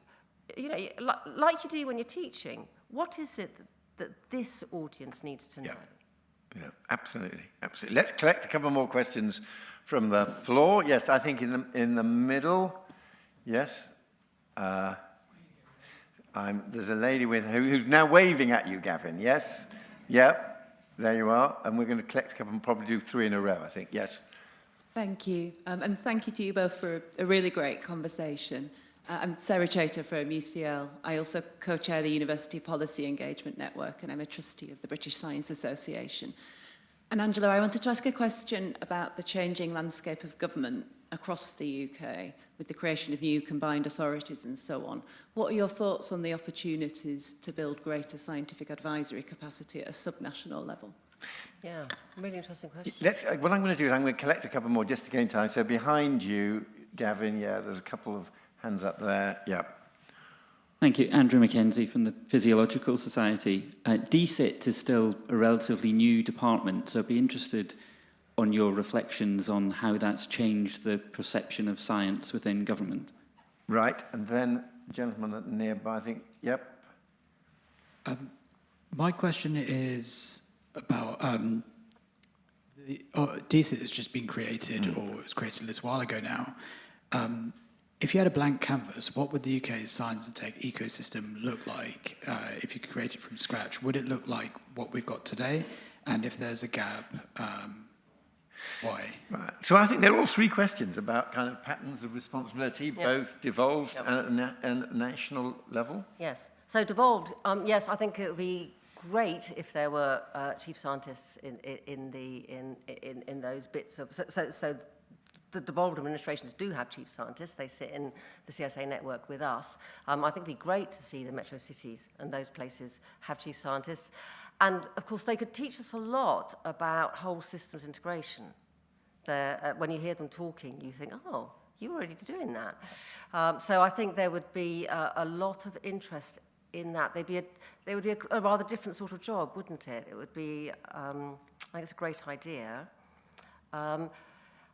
you know, like you do when you're teaching, what is it that this audience needs to know? Yeah, absolutely, absolutely. Let's collect a couple more questions from the floor. Yes, I think in the middle. Yes. There's a lady who's now waving at you, Gavin. Yes. Yep. There you are. And we're going to collect a couple and probably do 3 in a row, I think. Yes. Thank you. And thank you to you both for a really great conversation. I'm Sarah Chater from UCL. I also co-chair the University Policy Engagement Network, and I'm a trustee of the British Science Association. And Angela, I wanted to ask a question about the changing landscape of government across the UK, with the creation of new combined authorities and so on. What are your thoughts on the opportunities to build greater scientific advisory capacity at a subnational level? Yeah, really interesting question. What I'm going to do is I'm going to collect a couple more just to gain time. So behind you, Gavin, yeah, there's a couple of hands up there. Yeah. Thank you. Andrew Mackenzie from the Physiological Society. DSIT is still a relatively new department, so I'd be interested on your reflections on how that's changed the perception of science within government. Right, and then the gentleman nearby, I think, yep. My question is about DSIT has just been created, or it was created a little while ago now. If you had a blank canvas, what would the UK's science and tech ecosystem look like if you could create it from scratch? Would it look like what we've got today? And if there's a gap, why? Right. So I think there are all three questions about kind of patterns of responsibility, both devolved and at a national level. Yes. So devolved, yes, I think it would be great if there were chief scientists in those bits of... So the devolved administrations do have chief scientists. They sit in the CSA network with us. I think it'd be great to see the metro cities and those places have chief scientists. And, of course, they could teach us a lot about whole systems integration. When you hear them talking, you think, oh, you're already doing that. So I think there would be a lot of interest in that. There would be a rather different sort of job, wouldn't it? It would be, I think it's a great idea.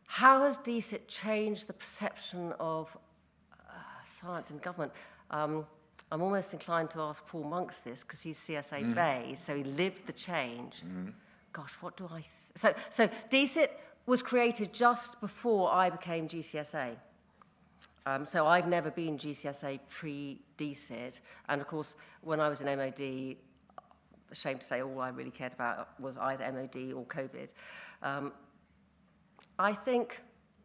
How has DSIT changed the perception of science in government? I'm almost inclined to ask Paul Monks this, because he's CSA Bay, so he lived the change. Gosh, what do I... So DSIT was created just before I became GCSA. So I've never been GCSA pre-DSIT. And of course, when I was in MOD, ashamed to say all I really cared about was either MOD or COVID. I think,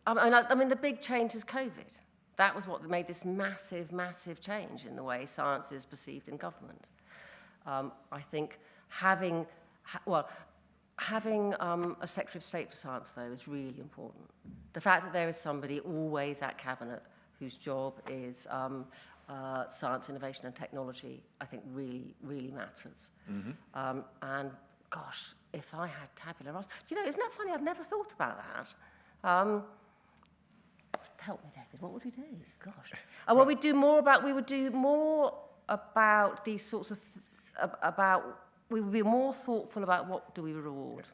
I mean, the big change is COVID. That was what made this massive, massive change in the way science is perceived in government. I think having a Secretary of State for Science, though, is really important. The fact that there is somebody always at Cabinet whose job is science, innovation and technology, I think really, really matters. And gosh, if I had tabula rasa, do you know, isn't that funny? I've never thought about that. Help me, David, what would we do? Gosh. Well, we would do more about these sorts of, we would be more thoughtful about what do we reward.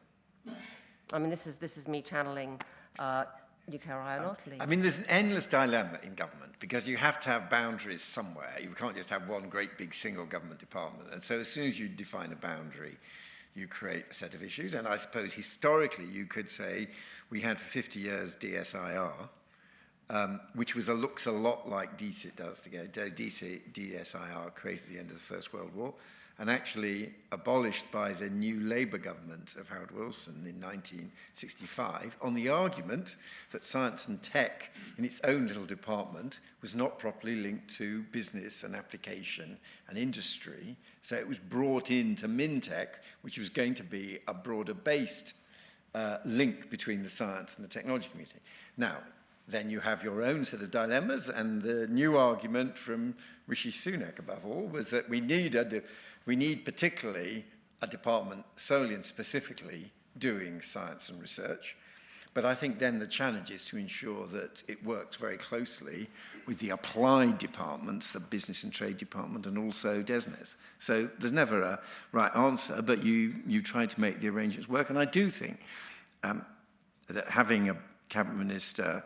I mean, this is me channeling UK or I mean, there's an endless dilemma in government because you have to have boundaries somewhere. You can't just have one great big single government department. And so as soon as you define a boundary, you create a set of issues. And I suppose historically you could say we had for 50 years DSIR, which looks a lot like DSIT does today. DSIR created at the end of the First World War and actually abolished by the new Labour government of Harold Wilson in 1965 on the argument that science and tech in its own little department was not properly linked to business and application and industry. So it was brought into MinTech, which was going to be a broader-based link between the science and the technology community. Now, then you have your own set of dilemmas, and the new argument from Rishi Sunak, above all, was that we need particularly a department solely and specifically doing science and research. But I think then the challenge is to ensure that it works very closely with the applied departments, the business and trade department, and also DESNES. So there's never a right answer, but you try to make the arrangements work. And I do think that having a cabinet minister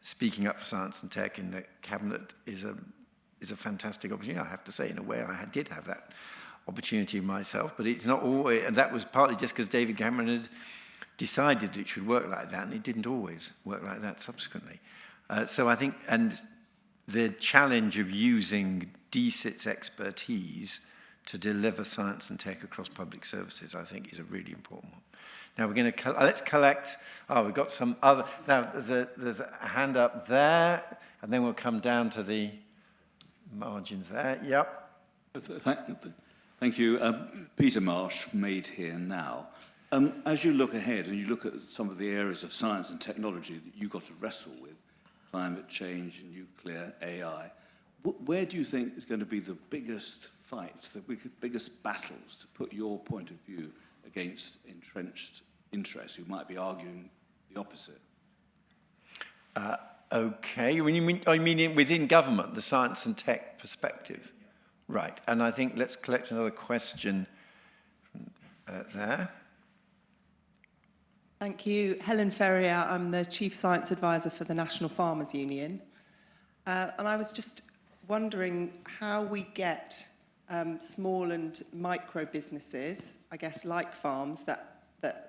speaking up for science and tech in the cabinet is a fantastic opportunity. I have to say, in a way, I did have that opportunity myself, but it's not always, and that was partly just because David Cameron had decided it should work like that, and it didn't always work like that subsequently. So I think, and the challenge of using DSIT's expertise to deliver science and tech across public services, I think, is a really important one. Now we're going to, let's collect, we've got some other, now there's a hand up there, and then we'll come down to the margins there, yep. Thank you. Peter Marsh, Made Here Now. As you look ahead and you look at some of the areas of science and technology that you've got to wrestle with, climate change, nuclear, AI. Where do you think is going to be the biggest fights, the biggest battles to put your point of view against entrenched interests who might be arguing the opposite? Okay, I mean within government, the science and tech perspective. Right, and I think let's collect another question there. Thank you. Helen Ferrier, I'm the Chief Science Advisor for the National Farmers Union. And I was just wondering how we get small and micro businesses, I guess like farms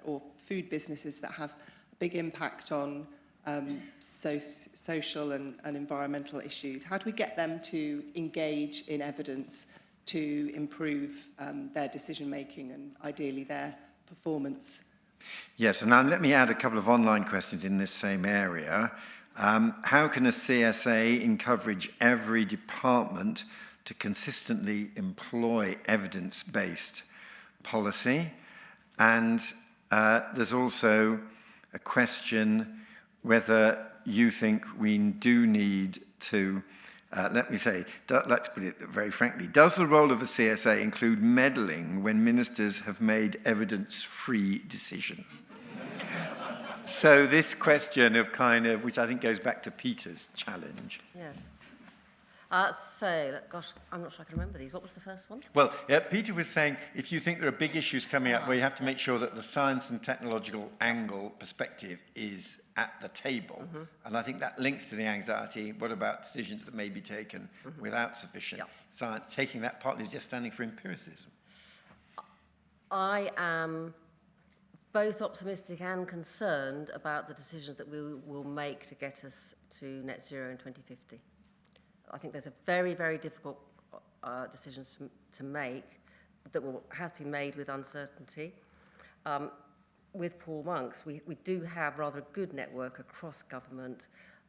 or food businesses that have a big impact on social and environmental issues. How do we get them to engage in evidence to improve their decision making and ideally their performance? Yes, and now let me add a couple of online questions in this same area. How can a CSA encourage every department to consistently employ evidence-based policy? And there's also a question whether you think we do need to, let's put it very frankly, does the role of a CSA include meddling when ministers have made evidence-free decisions? So this question of which I think goes back to Peter's challenge. Yes. Gosh, I'm not sure I can remember these. What was the first one? Well, yeah, Peter was saying if you think there are big issues coming up where you have to make sure that the science and technological angle perspective is at the table, and I think that links to the anxiety. What about decisions that may be taken without sufficient science? Taking that partly is just standing for empiricism. I am both optimistic and concerned about the decisions that we will make to get us to net zero in 2050. I think there's a very, very difficult decisions to make that will have to be made with uncertainty. With Paul Monks, we do have rather a good network across government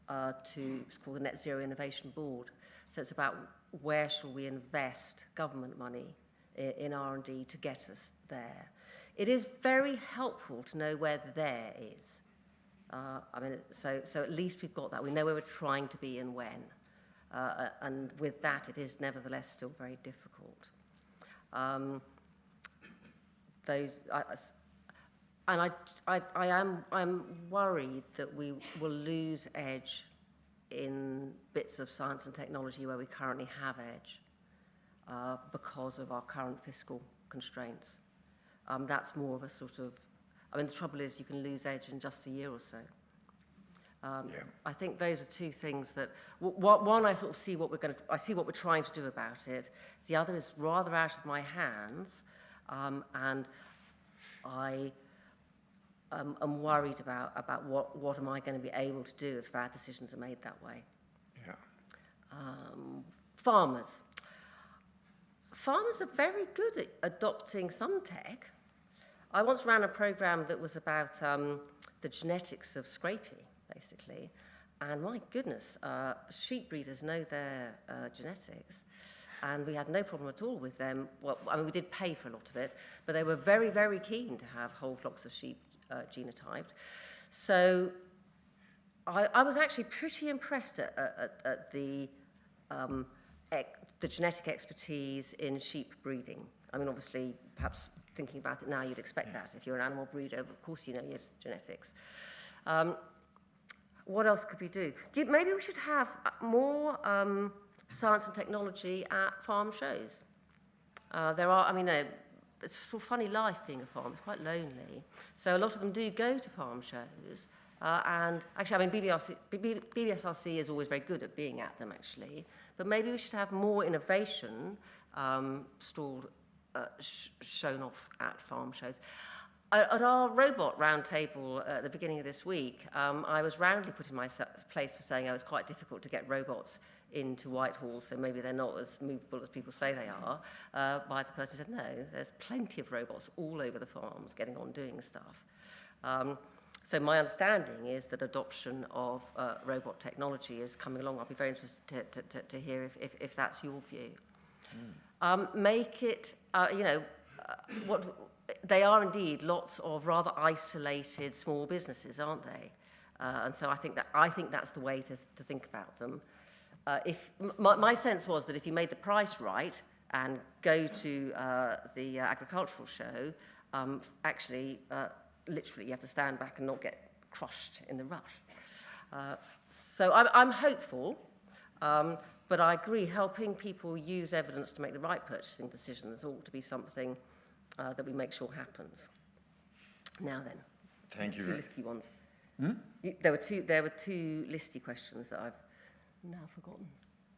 it's called the Net Zero Innovation Board. So it's about where shall we invest government money in R&D to get us there. It is very helpful to know where the there is. So at least we've got that. We know where we're trying to be and when. And with that, it is nevertheless still very difficult. I'm worried that we will lose edge in bits of science and technology where we currently have edge because of our current fiscal constraints. That's more of a sort of, the trouble is you can lose edge in just a year or so. I think those are two things that, one, I sort of see what we're trying to do about it. The other is rather out of my hands, and I am worried about what am I going to be able to do if bad decisions are made that way. Yeah. Farmers. Farmers are very good at adopting some tech. I once ran a program that was about the genetics of scrapie, basically. And my goodness, sheep breeders know their genetics. And we had no problem at all with them. Well, we did pay for a lot of it, but they were very, very keen to have whole flocks of sheep genotyped. So I was actually pretty impressed at the genetic expertise in sheep breeding. Obviously, perhaps thinking about it now, you'd expect that. If you're an animal breeder, of course you know your genetics. What else could we do? Maybe we should have more science and technology at farm shows. There are, it's a sort of funny life being a farm. It's quite lonely. So a lot of them do go to farm shows. And actually, BBSRC is always very good at being at them, actually. But maybe we should have more innovation stalled, shown off at farm shows. At our robot roundtable at the beginning of this week, I was roundly put in my place for saying it was quite difficult to get robots into Whitehall, so maybe they're not as movable as people say they are, by the person who said, no, there's plenty of robots all over the farms getting on doing stuff. So my understanding is that adoption of robot technology is coming along. I'll be very interested to hear if that's your view. Make it, they are indeed lots of rather isolated small businesses, aren't they? And so I think that's the way to think about them. My sense was that if you made the price right and go to the agricultural show, literally you have to stand back and not get crushed in the rush. So I'm hopeful, but I agree helping people use evidence to make the right purchasing decisions ought to be something that we make sure happens. Now then, thank you. Two listy ones. There were two listy questions that I've now forgotten.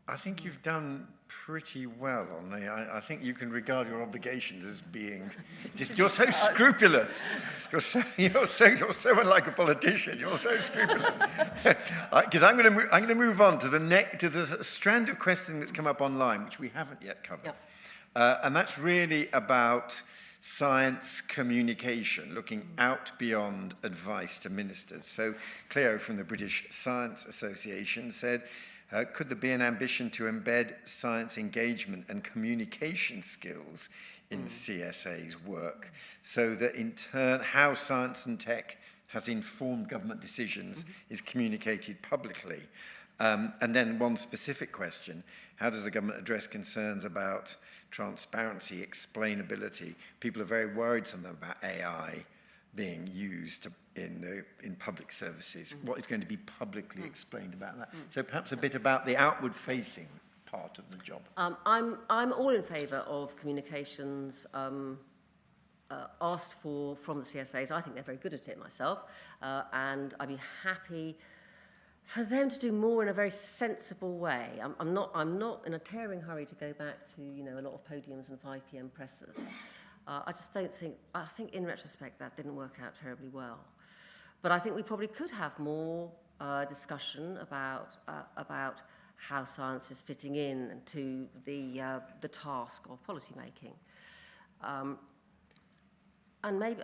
I think you've done pretty well on the. I think you can regard your obligations as being. You're so scrupulous. You're so unlike a politician. You're so scrupulous. Because I'm going to move on to the strand of questioning that's come up online, which we haven't yet covered, and that's really about science communication, looking out beyond advice to ministers. So Cleo from the British Science Association said, could there be an ambition to embed science engagement and communication skills in CSA's work so that in turn how science and tech has informed government decisions is communicated publicly? And then one specific question, how does the government address concerns about transparency, explainability? People are very worried sometimes about AI being used in public services. What is going to be publicly explained about that? So perhaps a bit about the outward-facing part of the job. I'm all in favour of communications asked for from the CSAs. I think they're very good at it myself, and I'd be happy for them to do more in a very sensible way. I'm not in a tearing hurry to go back to a lot of podiums and 5 p.m. presses. I just don't think. I think in retrospect that didn't work out terribly well. But I think we probably could have more discussion about how science is fitting in to the task of policy making, and maybe.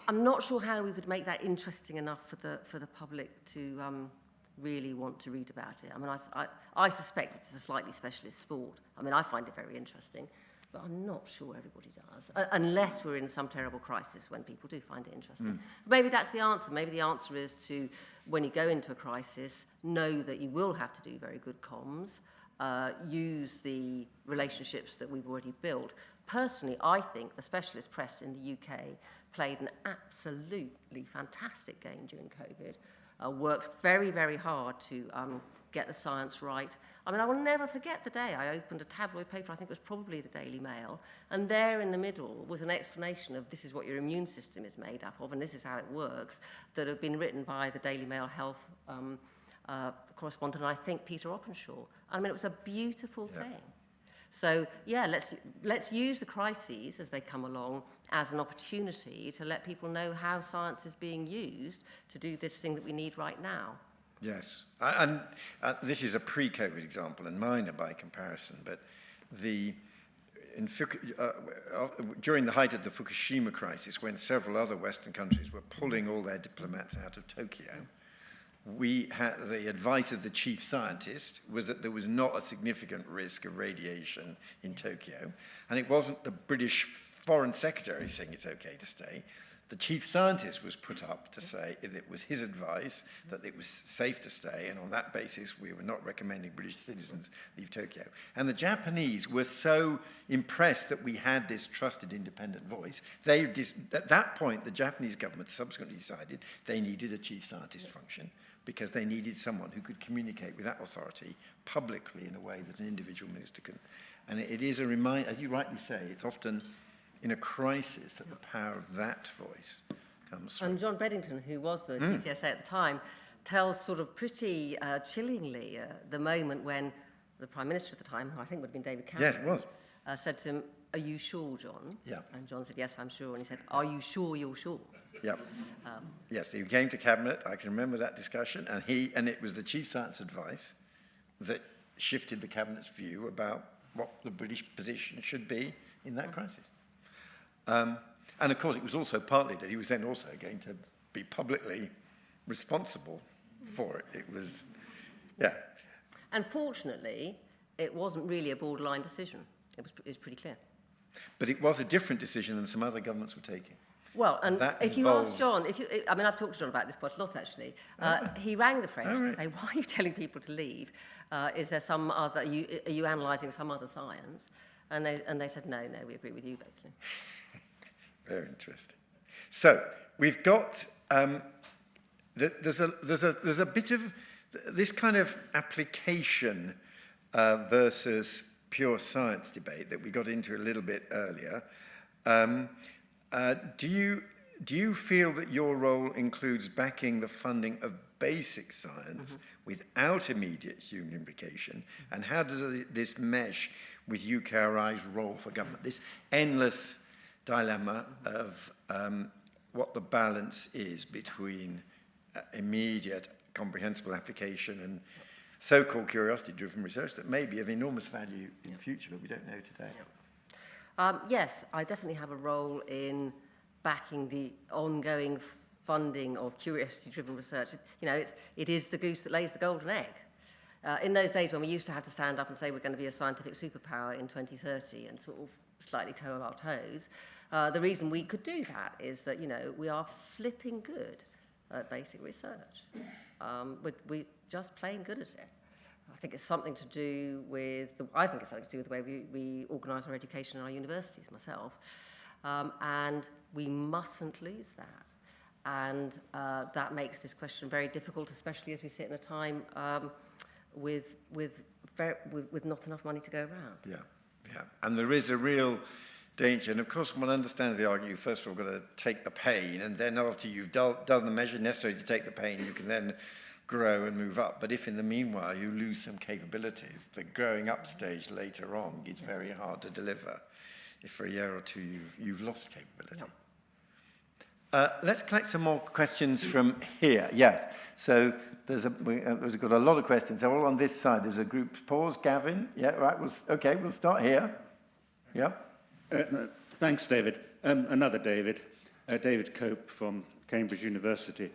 I'm not sure how we could make that interesting enough for the public to really want to read about it. I mean, I suspect it's a slightly specialist sport. I mean, I find it very interesting, but I'm not sure everybody does, unless we're in some terrible crisis when people do find it interesting. Maybe that's the answer. Maybe the answer is to, when you go into a crisis, know that you will have to do very good comms, use the relationships that we've already built. Personally, I think the specialist press in the UK played an absolutely fantastic game during COVID, worked very, very hard to get the science right. I mean, I will never forget the day I opened a tabloid paper, I think it was probably the Daily Mail, and there in the middle was an explanation of this is what your immune system is made up of and this is how it works, that had been written by the Daily Mail health correspondent, and I think Peter Openshaw. I mean, it was a beautiful thing. So, yeah, let's use the crises as they come along as an opportunity to let people know how science is being used to do this thing that we need right now. Yes, and this is a pre-COVID example and minor by comparison, but during the height of the Fukushima crisis, when several other Western countries were pulling all their diplomats out of Tokyo, we had the advice of the chief scientist was that there was not a significant risk of radiation in Tokyo, and it wasn't the British Foreign Secretary saying it's okay to stay. The chief scientist was put up to say it was his advice that it was safe to stay, and on that basis we were not recommending British citizens leave Tokyo. And the Japanese were so impressed that we had this trusted independent voice. At that point, the Japanese government subsequently decided they needed a chief scientist function, because they needed someone who could communicate with that authority publicly in a way that an individual minister couldn't. And it is a reminder, as you rightly say, it's often in a crisis that the power of that voice comes through. And John Beddington, who was the GCSA at the time, tells sort of pretty chillingly the moment when the Prime Minister at the time, who I think would have been David Cameron, yes, it was. Said to him, "Are you sure, John?" Yeah. And John said, "Yes, I'm sure." And he said, "Are you sure you're sure?" Yeah. Yes, he came to Cabinet. I can remember that discussion, and it was the Chief Science Advice that shifted the Cabinet's view about what the British position should be in that crisis. And of course, it was also partly that he was then also going to be publicly responsible for it. It was, yeah. And fortunately, it wasn't really a borderline decision. It was pretty clear. But it was a different decision than some other governments were taking. Well, and that if you involves- ask John, I mean, I've talked to John about this quite a lot, actually. He rang the French to say, why are you telling people to leave? Is there some other, are you analysing some other science? And they said, no, we agree with you, basically. Very interesting. So we've got, there's a bit of this kind of application versus pure science debate that we got into a little bit earlier. Do you feel that your role includes backing the funding of basic science without immediate human implication? And how does this mesh with UKRI's role for government? This endless dilemma of what the balance is between immediate comprehensible application and so-called curiosity-driven research that may be of enormous value in the future, but we don't know today. Yes, I definitely have a role in backing the ongoing funding of curiosity-driven research. It is the goose that lays the golden egg. In those days when we used to have to stand up and say we're going to be a scientific superpower in 2030 and sort of slightly curl our toes, the reason we could do that is that, we are flipping good at basic research. We're just plain good at it. I think it's something to do with the way we organise our education in our universities, myself. And we mustn't lose that. And that makes this question very difficult, especially as we sit in a time with not enough money to go around. Yeah. And there is a real danger. And of course, one understands the argument, first of all, got to take the pain. And then after you've done the measure necessary to take the pain, you can then grow and move up. But if in the meanwhile you lose some capabilities, the growing up stage later on is very hard to deliver. If for a year or two you've lost capability. Let's collect some more questions from here. Yes. So we've got a lot of questions. So all on this side, there's a group. Pause, Gavin. Yeah, right. We'll start here. Yeah. Thanks, David. Another David. David Cope from Cambridge University.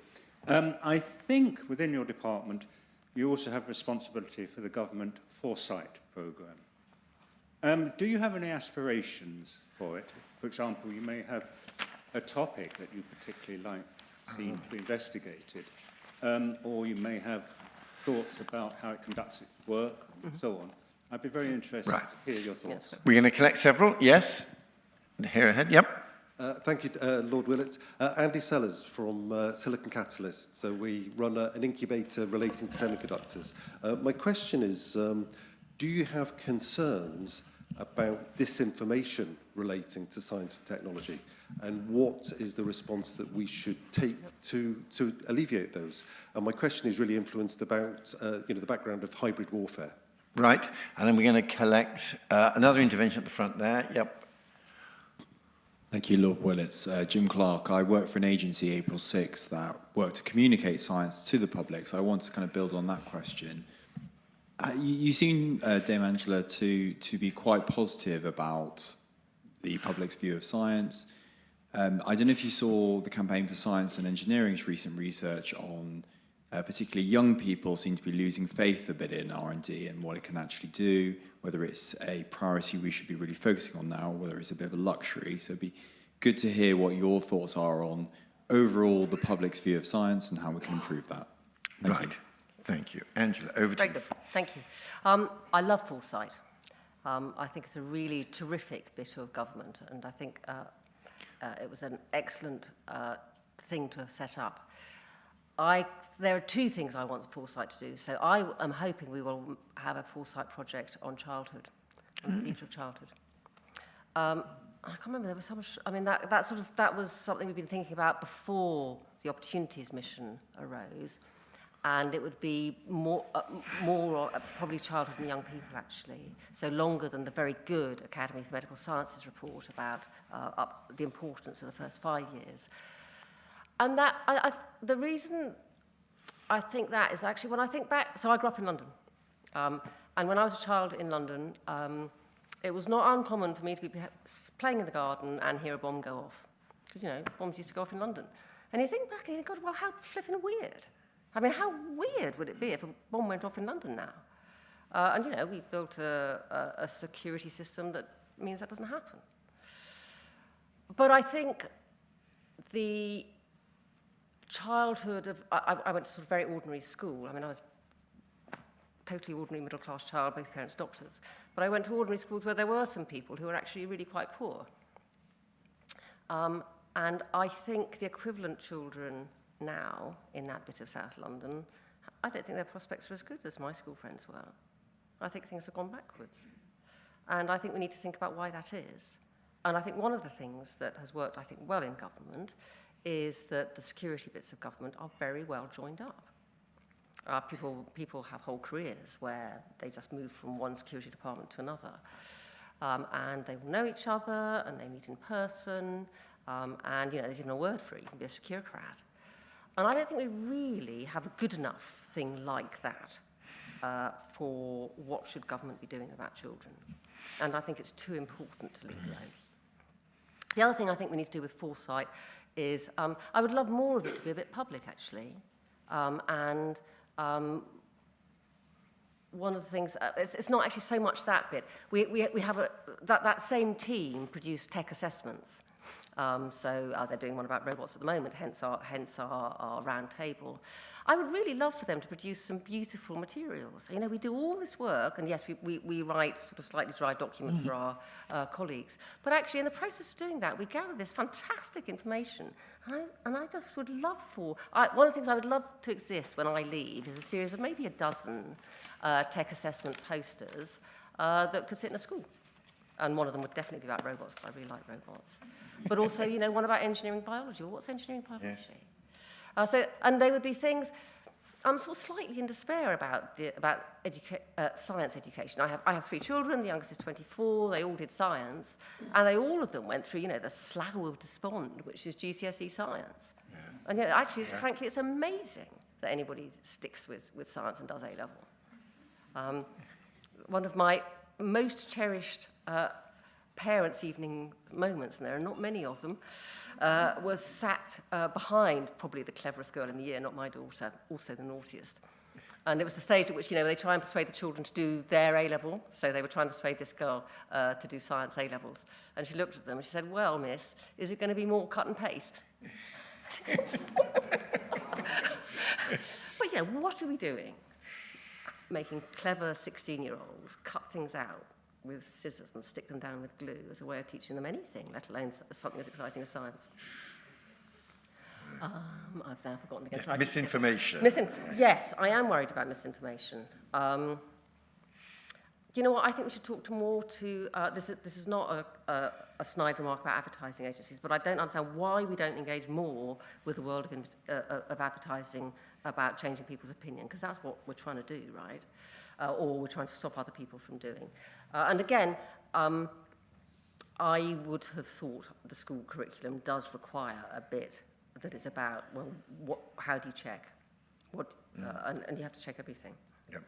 I think within your department, you also have responsibility for the government foresight programme. Do you have any aspirations for it? For example, you may have a topic that you particularly like seen to be investigated, or you may have thoughts about how it conducts its work, and so on. I'd be very interested to hear your thoughts. Yes. We're going to collect several. Yes. Here ahead. Yep. Thank you, Lord Willetts. Andy Sellers from Silicon Catalyst. So we run an incubator relating to semiconductors. My question is, do you have concerns about disinformation relating to science and technology? And what is the response that we should take to alleviate those? And my question is really influenced about the background of hybrid warfare. Right. And then we're going to collect another intervention at the front there. Yep. Thank you, Lord Willetts. Jim Clark. I work for an agency, April 6, that work to communicate science to the public, so I want to kind of build on that question. You seem, Dame Angela, to be quite positive about the public's view of science. I don't know if you saw the Campaign for Science and Engineering's recent research on particularly young people seem to be losing faith a bit in R&D and what it can actually do, whether it's a priority we should be really focusing on now, whether it's a bit of a luxury. So it'd be good to hear what your thoughts are on overall the public's view of science and how we can improve that. Thank you. Thank you. Angela, over to you. Very good. Thank you. I love foresight. I think it's a really terrific bit of government, and I think it was an excellent thing to have set up. There are two things I want foresight to do. So I am hoping we will have a foresight project on childhood, on the future of childhood. I can't remember, there was so much, I mean, that was something we've been thinking about before the Opportunities mission arose. And it would be more probably childhood and young people, actually. So longer than the very good Academy for Medical Sciences report about the importance of the first 5 years. And the reason I think that is actually, when I think back, so I grew up in London. And when I was a child in London, it was not uncommon for me to be playing in the garden and hear a bomb go off. Because, bombs used to go off in London. And you think back and you think, God, well, how flipping weird. I mean, how weird would it be if a bomb went off in London now? And, we built a security system that means that doesn't happen. But I think the childhood of, I went to sort of very ordinary school. I mean, I was totally ordinary middle-class child, both parents doctors. But I went to ordinary schools where there were some people who were actually really quite poor. And I think the equivalent children now in that bit of South London, I don't think their prospects are as good as my school friends were. I think things have gone backwards. And I think we need to think about why that is. And I think one of the things that has worked, I think, well in government is that the security bits of government are very well joined up. People have whole careers where they just move from one security department to another. And they will know each other, and they meet in person, and there's even a word for it. You can be a securocrat. And I don't think we really have a good enough thing like that for what should government be doing about children. And I think it's too important to leave alone. The other thing I think we need to do with foresight is, I would love more of it to be a bit public, actually. One of the things, it's not actually so much that bit. We have that same team produced tech assessments. So they're doing one about robots at the moment, hence our round table. I would really love for them to produce some beautiful materials. We do all this work, and yes, we write sort of slightly dry documents for our colleagues. But actually, in the process of doing that, we gather this fantastic information. And I just would love one of the things I would love to exist when I leave is a series of maybe a dozen tech assessment posters that could sit in a school. And one of them would definitely be about robots, because I really like robots. But also, one about engineering biology. Well, what's engineering biology? Yes. And they would be things. I'm sort of slightly in despair about science education. I have 3 children. The youngest is 24. They all did science, and all of them went through, the slough of despond, which is GCSE science. Yeah. And actually, frankly, it's amazing that anybody sticks with science and does A-level. One of my most cherished parents' evening moments, and there are not many of them, was sat behind probably the cleverest girl in the year, not my daughter, also the naughtiest. And it was the stage at which, they try and persuade the children to do their A-level, so they were trying to persuade this girl to do science A-levels. And she looked at them and she said, "Well, miss, is it going to be more cut and paste?" But, what are we doing? Making clever 16-year-olds cut things out with scissors and stick them down with glue as a way of teaching them anything, let alone something as exciting as science. I've now forgotten again. Yeah, misinformation. Yes, I am worried about misinformation. You know what? I think we should talk to this is not a snide remark about advertising agencies, but I don't understand why we don't engage more with the world of advertising about changing people's opinion, because that's what we're trying to do, right? Or we're trying to stop other people from doing. And again, I would have thought the school curriculum does require a bit that is about, well, how do you check? And you have to check everything. Yep.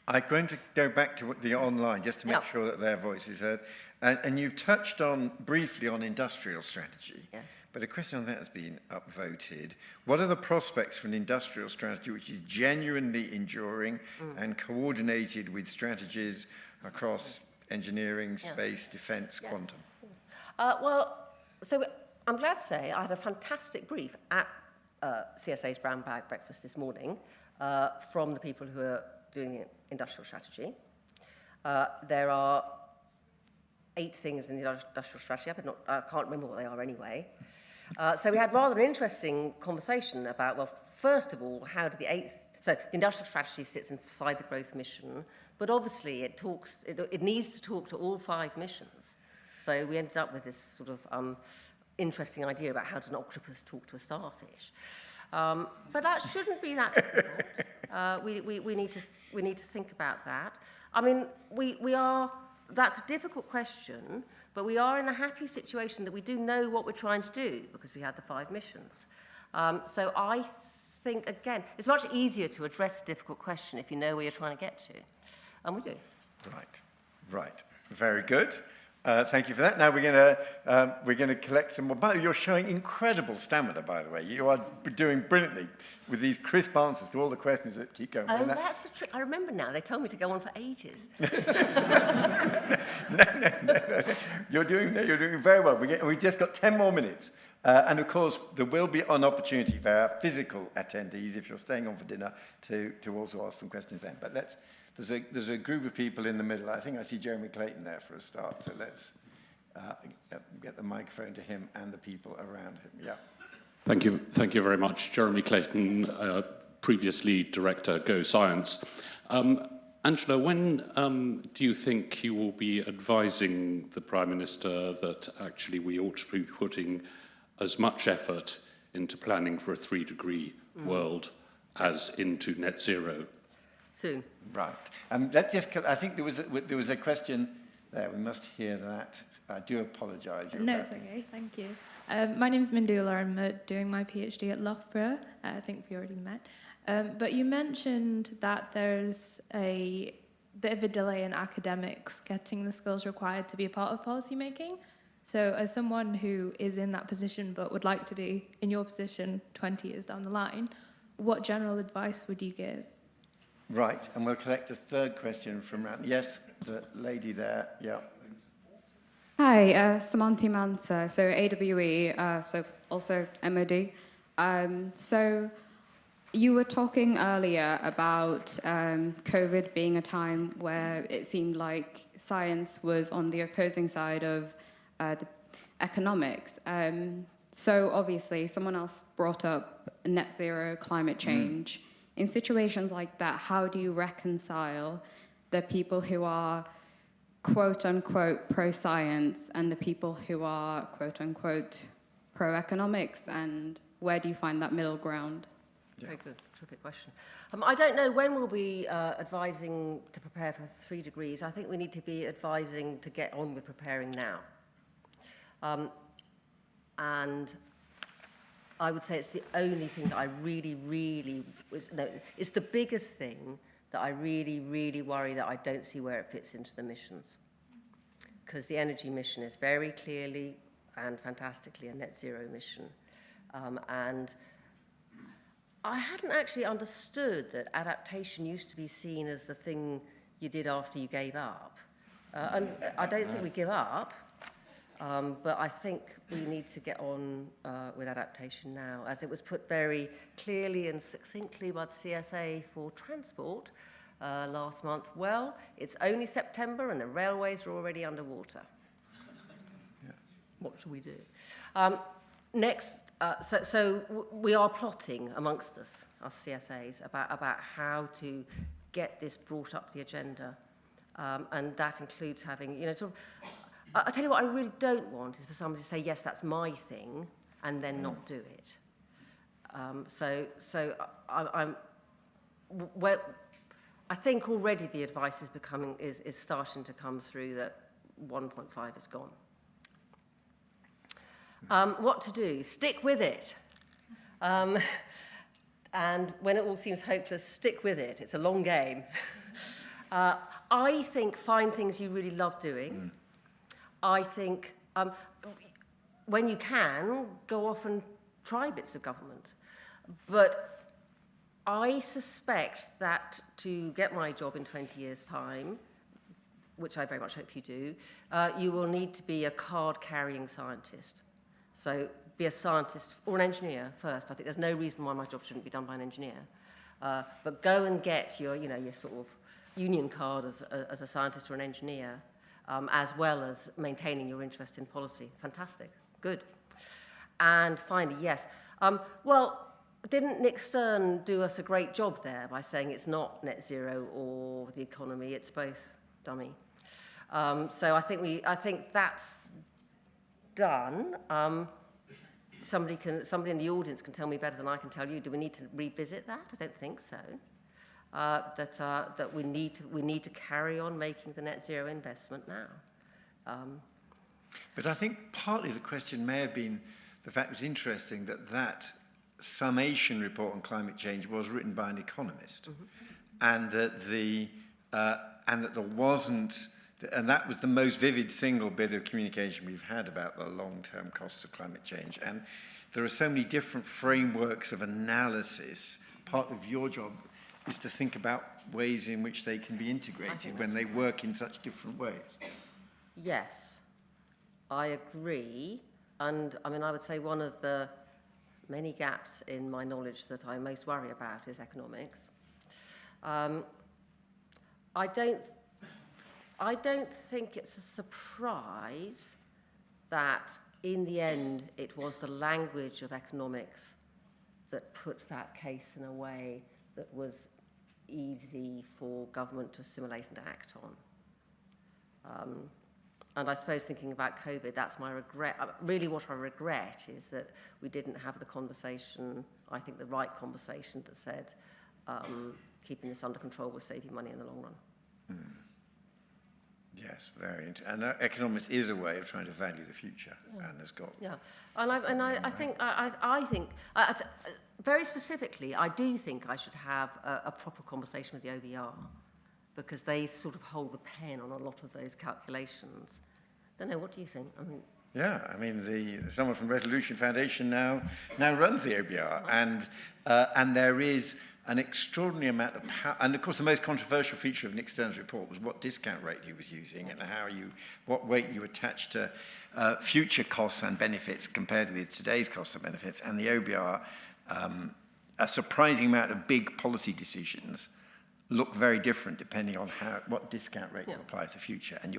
I'm going to go back to the online, just to make sure that their voice is heard. And you've touched briefly on industrial strategy. Yes. But a question on that has been upvoted. What are the prospects for an industrial strategy which is genuinely enduring and coordinated with strategies across engineering, space, defence, quantum? So I'm glad to say I had a fantastic brief at CSA's Brown Bag Breakfast this morning from the people who are doing the industrial strategy. There are 8 things in the industrial strategy. I can't remember what they are anyway. So we had rather an interesting conversation about, well, first of all, how do so the industrial strategy sits inside the growth mission, but obviously it needs to talk to all 5 missions. So we ended up with this sort of interesting idea about how does an octopus talk to a starfish. But that shouldn't be that difficult. We need to think about that. I mean, that's a difficult question, but we are in the happy situation that we do know what we're trying to do because we had the 5 missions. So I think, again, it's much easier to address a difficult question if you know where you're trying to get to. And we do. Right. Very good. Thank you for that. Now we're going to collect some more. By the way, you're showing incredible stamina, by the way. You are doing brilliantly with these crisp answers to all the questions that keep going. Oh, that's the trick. I remember now. They told me to go on for ages. No. You're doing very well. We've just got 10 more minutes. And of course, there will be an opportunity for our physical attendees, if you're staying on for dinner, to also ask some questions then. But there's a group of people in the middle. I think I see Jeremy Clayton there for a start. So let's get the microphone to him and the people around him. Yeah. Thank you very much. Jeremy Clayton, previously Director, Go Science. Angela, when do you think you will be advising the Prime Minister that actually we ought to be putting as much effort into planning for a 3-degree world as into net zero? Soon. Right. Let's just. I think there was a question there. We must hear that. I do apologise. No, it's okay. Thank you. My name is Mindula. I'm doing my PhD at Loughborough. I think we already met. But you mentioned that there's a bit of a delay in academics getting the skills required to be a part of policy making. So as someone who is in that position but would like to be in your position 20 years down the line, what general advice would you give? Right, and we'll collect a third question from round. Yes, the lady there. Yeah. Hi, Samanti Mansa, so AWE, so also MOD. So you were talking earlier about COVID being a time where it seemed like science was on the opposing side of the economics. So obviously, someone else brought up net zero climate change. In situations like that, how do you reconcile the people who are quote-unquote pro-science and the people who are quote-unquote pro-economics, and where do you find that middle ground? Very good, terrific question. I don't know when we'll be advising to prepare for 3 degrees. I think we need to be advising to get on with preparing now. And I would say it's the only thing that I it's the biggest thing that I really worry that I don't see where it fits into the missions. Because the energy mission is very clearly and fantastically a net zero mission. And I hadn't actually understood that adaptation used to be seen as the thing you did after you gave up. And I don't think we give up. But I think we need to get on with adaptation now, as it was put very clearly and succinctly by the CSA for transport last month. Well, it's only September and the railways are already underwater. Yeah. What should we do? Next, so we are plotting amongst us CSAs, about how to get this brought up the agenda. And that includes having, sort of, I'll tell you what I really don't want is for somebody to say, yes, that's my thing, and then not do it. I think already the advice is starting to come through that 1.5 is gone. What to do? Stick with it. And when it all seems hopeless, stick with it. It's a long game. I think find things you really love doing. I think when you can, go off and try bits of government. But I suspect that to get my job in 20 years' time, which I very much hope you do, you will need to be a card-carrying scientist. So be a scientist or an engineer first. I think there's no reason why my job shouldn't be done by an engineer. But go and get your sort of union card as a scientist or an engineer. As well as maintaining your interest in policy. Fantastic. Good. And finally, yes. Well, didn't Nick Stern do us a great job there by saying it's not net zero or the economy, it's both, dummy. So I think that's done. Somebody in the audience can tell me better than I can tell you. Do we need to revisit that? I don't think so. That we need to carry on making the net zero investment now. But I think partly the question may have been the fact it was interesting that summation report on climate change was written by an economist, and that there wasn't And that was the most vivid single bit of communication we've had about the long-term costs of climate change. And there are so many different frameworks of analysis. Part of your job is to think about ways in which they can be integrated when they work in such different ways. Yes, I agree. And I mean, I would say one of the many gaps in my knowledge that I most worry about is economics. I don't think it's a surprise that in the end it was the language of economics that put that case in a way that was easy for government to assimilate and act on. And I suppose thinking about COVID, that's my regret. Really what I regret is that we didn't have the conversation, I think the right conversation that said keeping this under control will save you money in the long run. Yes, very interesting. And economics is a way of trying to value the future, and has got. Yeah, and I think very specifically, I do think I should have a proper conversation with the OBR, because they sort of hold the pen on a lot of those calculations. Don't know. What do you think? I mean. Yeah, I mean, someone from Resolution Foundation now runs the OBR, and there is an extraordinary amount of power. And of course, the most controversial feature of Nick Stern's report was what discount rate he was using and what weight you attach to future costs and benefits compared with today's costs and benefits. And the OBR, a surprising amount of big policy decisions look very different depending on what discount rate you apply to future. And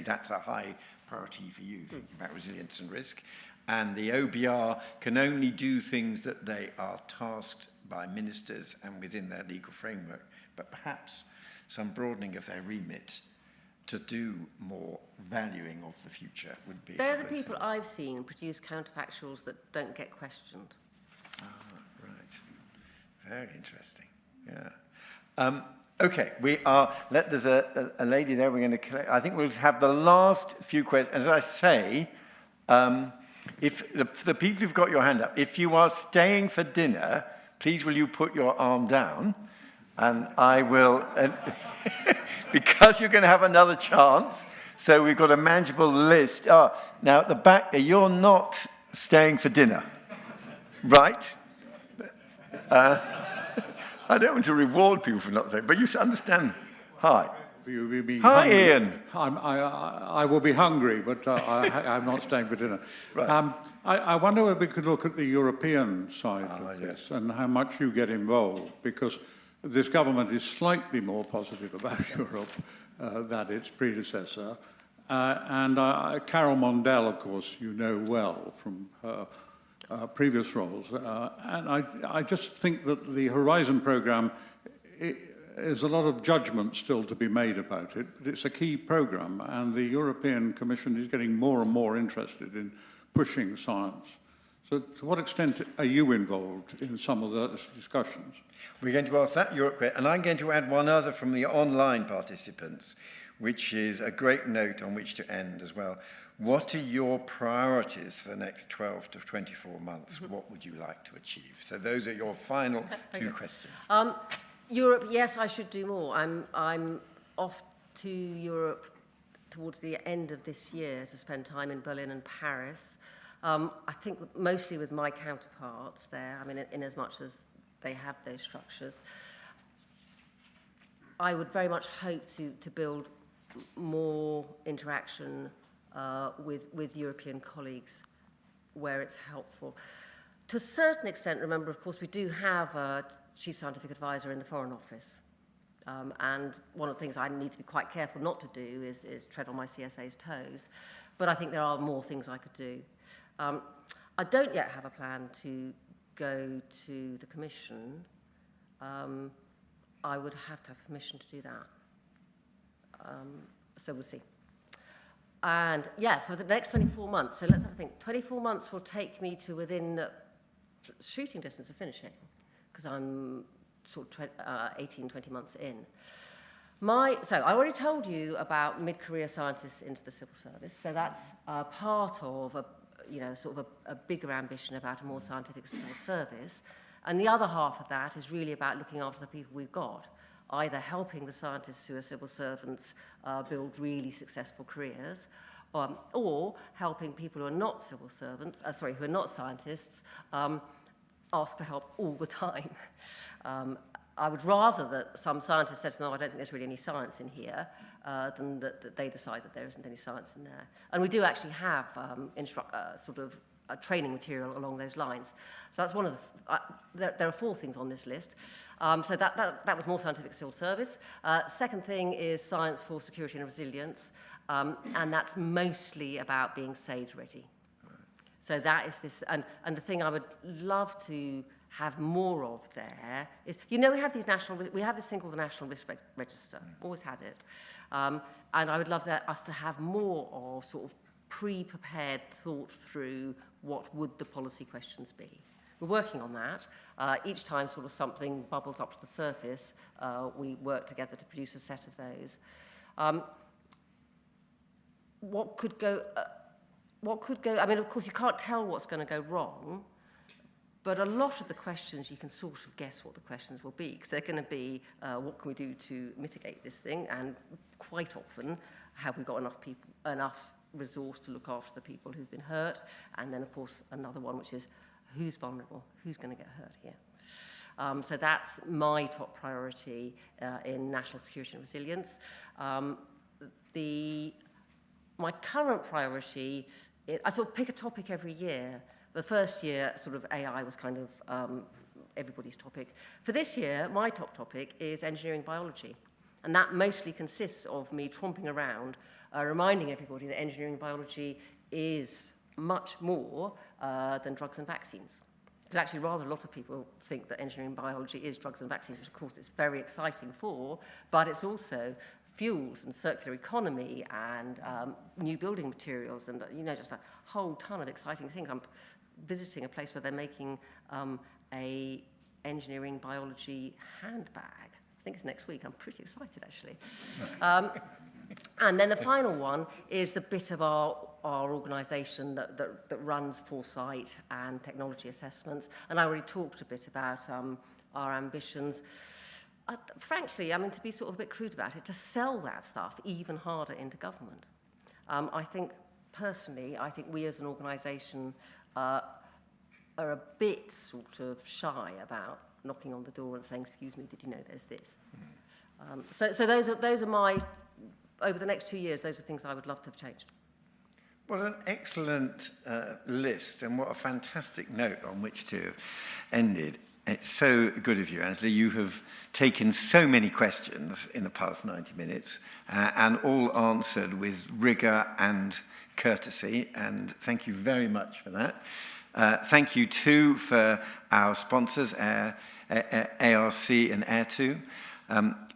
that's a high priority for you, thinking about resilience and risk. And the OBR can only do things that they are tasked by ministers and within their legal framework, but perhaps some broadening of their remit to do more valuing of the future would be. They're the people I've seen produce counterfactuals that don't get questioned. Ah, right. Very interesting. Yeah. Okay, there's a lady there we're going to collect. I think we'll have the last few questions. As I say, if the people who've got your hand up, if you are staying for dinner, please will you put your arm down, and I will, because you're going to have another chance, so we've got a manageable list. Now at the back, you're not staying for dinner, right? I don't want to reward people for not saying, but you understand. Hi. Hi, Ian. I will be hungry, but I'm not staying for dinner. Right. I wonder if we could look at the European side of this and how much you get involved, because this government is slightly more positive about Europe than its predecessor. And Carol Mondell, of course, you know well from her previous roles. And I just think that the Horizon programme, there's a lot of judgment still to be made about it, but it's a key programme, and the European Commission is getting more and more interested in pushing science. So to what extent are you involved in some of those discussions? We're going to ask that Europe, and I'm going to add one other from the online participants, which is a great note on which to end as well. What are your priorities for the next 12 to 24 months? What would you like to achieve? So those are your final two questions. Europe, yes, I should do more. I'm off to Europe towards the end of this year to spend time in Berlin and Paris. I think mostly with my counterparts there, I mean, in as much as they have those structures. I would very much hope to build more interaction with European colleagues where it's helpful. To a certain extent, remember, of course, we do have a Chief Scientific Advisor in the Foreign Office. And one of the things I need to be quite careful not to do is tread on my CSA's toes. But I think there are more things I could do. I don't yet have a plan to go to the Commission. I would have to have permission to do that. So we'll see. And yeah, for the next 24 months, so let's have a think. 24 months will take me to within shooting distance of finishing, because I'm sort of 18, 20 months in. So I already told you about mid-career scientists into the civil service. So that's part of a bigger ambition about a more scientific civil service. And the other half of that is really about looking after the people we've got. either helping the scientists who are civil servants build really successful careers, or helping people who are not civil servants, who are not scientists, ask for help all the time. I would rather that some scientists said, no, I don't think there's really any science in here, than that they decide that there isn't any science in there. And we do actually have training material along those lines. So that's one of the, there are 4 things on this list. So that was more scientific civil service. Second thing is science for security and resilience, and that's mostly about being SAGE ready. So that is this, and the thing I would love to have more of there is, we have this thing called the National Risk Register, always had it. And I would love us to have more of sort of pre-prepared, thought through what would the policy questions be. We're working on that. Each time sort of something bubbles up to the surface, we work together to produce a set of those. What could go, I mean, of course, you can't tell what's going to go wrong, but a lot of the questions, you can sort of guess what the questions will be, because they're going to be, what can we do to mitigate this thing? And quite often, have we got enough resource to look after the people who've been hurt? And then, of course, another one, which is, who's vulnerable? Who's going to get hurt here? So that's my top priority in national security and resilience. My current priority, I sort of pick a topic every year. The first year, sort of AI was kind of everybody's topic. For this year, my top topic is engineering biology. And that mostly consists of me tromping around, reminding everybody that engineering biology is much more than drugs and vaccines. Because actually rather a lot of people think that engineering biology is drugs and vaccines, which of course it's very exciting for, but it's also fuels and circular economy and new building materials and, just a whole ton of exciting things. I'm visiting a place where they're making a engineering biology handbag. I think it's next week. I'm pretty excited, actually. And then the final one is the bit of our organisation that runs foresight and technology assessments. And I already talked a bit about our ambitions. Frankly, I mean, to be sort of a bit crude about it, to sell that stuff even harder into government. I think, personally, we as an organisation are a bit sort of shy about knocking on the door and saying, excuse me, did you know there's this? So those are my, over the next 2 years, those are things I would love to have changed. What an excellent list, and what a fantastic note on which to have ended. It's so good of you, Angela. You have taken so many questions in the past 90 minutes and all answered with rigour and courtesy, and thank you very much for that. Thank you too for our sponsors, ARC and Air2.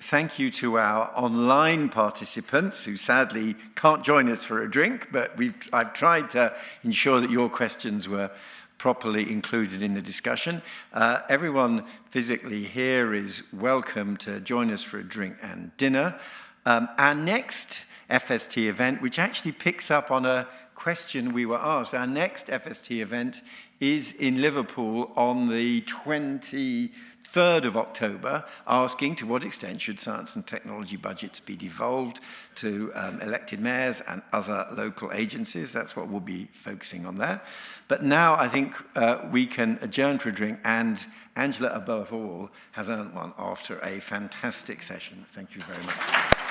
Thank you to our online participants who sadly can't join us for a drink, but I've tried to ensure that your questions were properly included in the discussion. Everyone physically here is welcome to join us for a drink and dinner. Our next FST event, which actually picks up on a question we were asked, our next FST event is in Liverpool on the 23rd of October, asking to what extent should science and technology budgets be devolved to elected mayors and other local agencies. That's what we'll be focusing on there. But now I think we can adjourn for a drink, and Angela, above all, has earned one after a fantastic session. Thank you very much.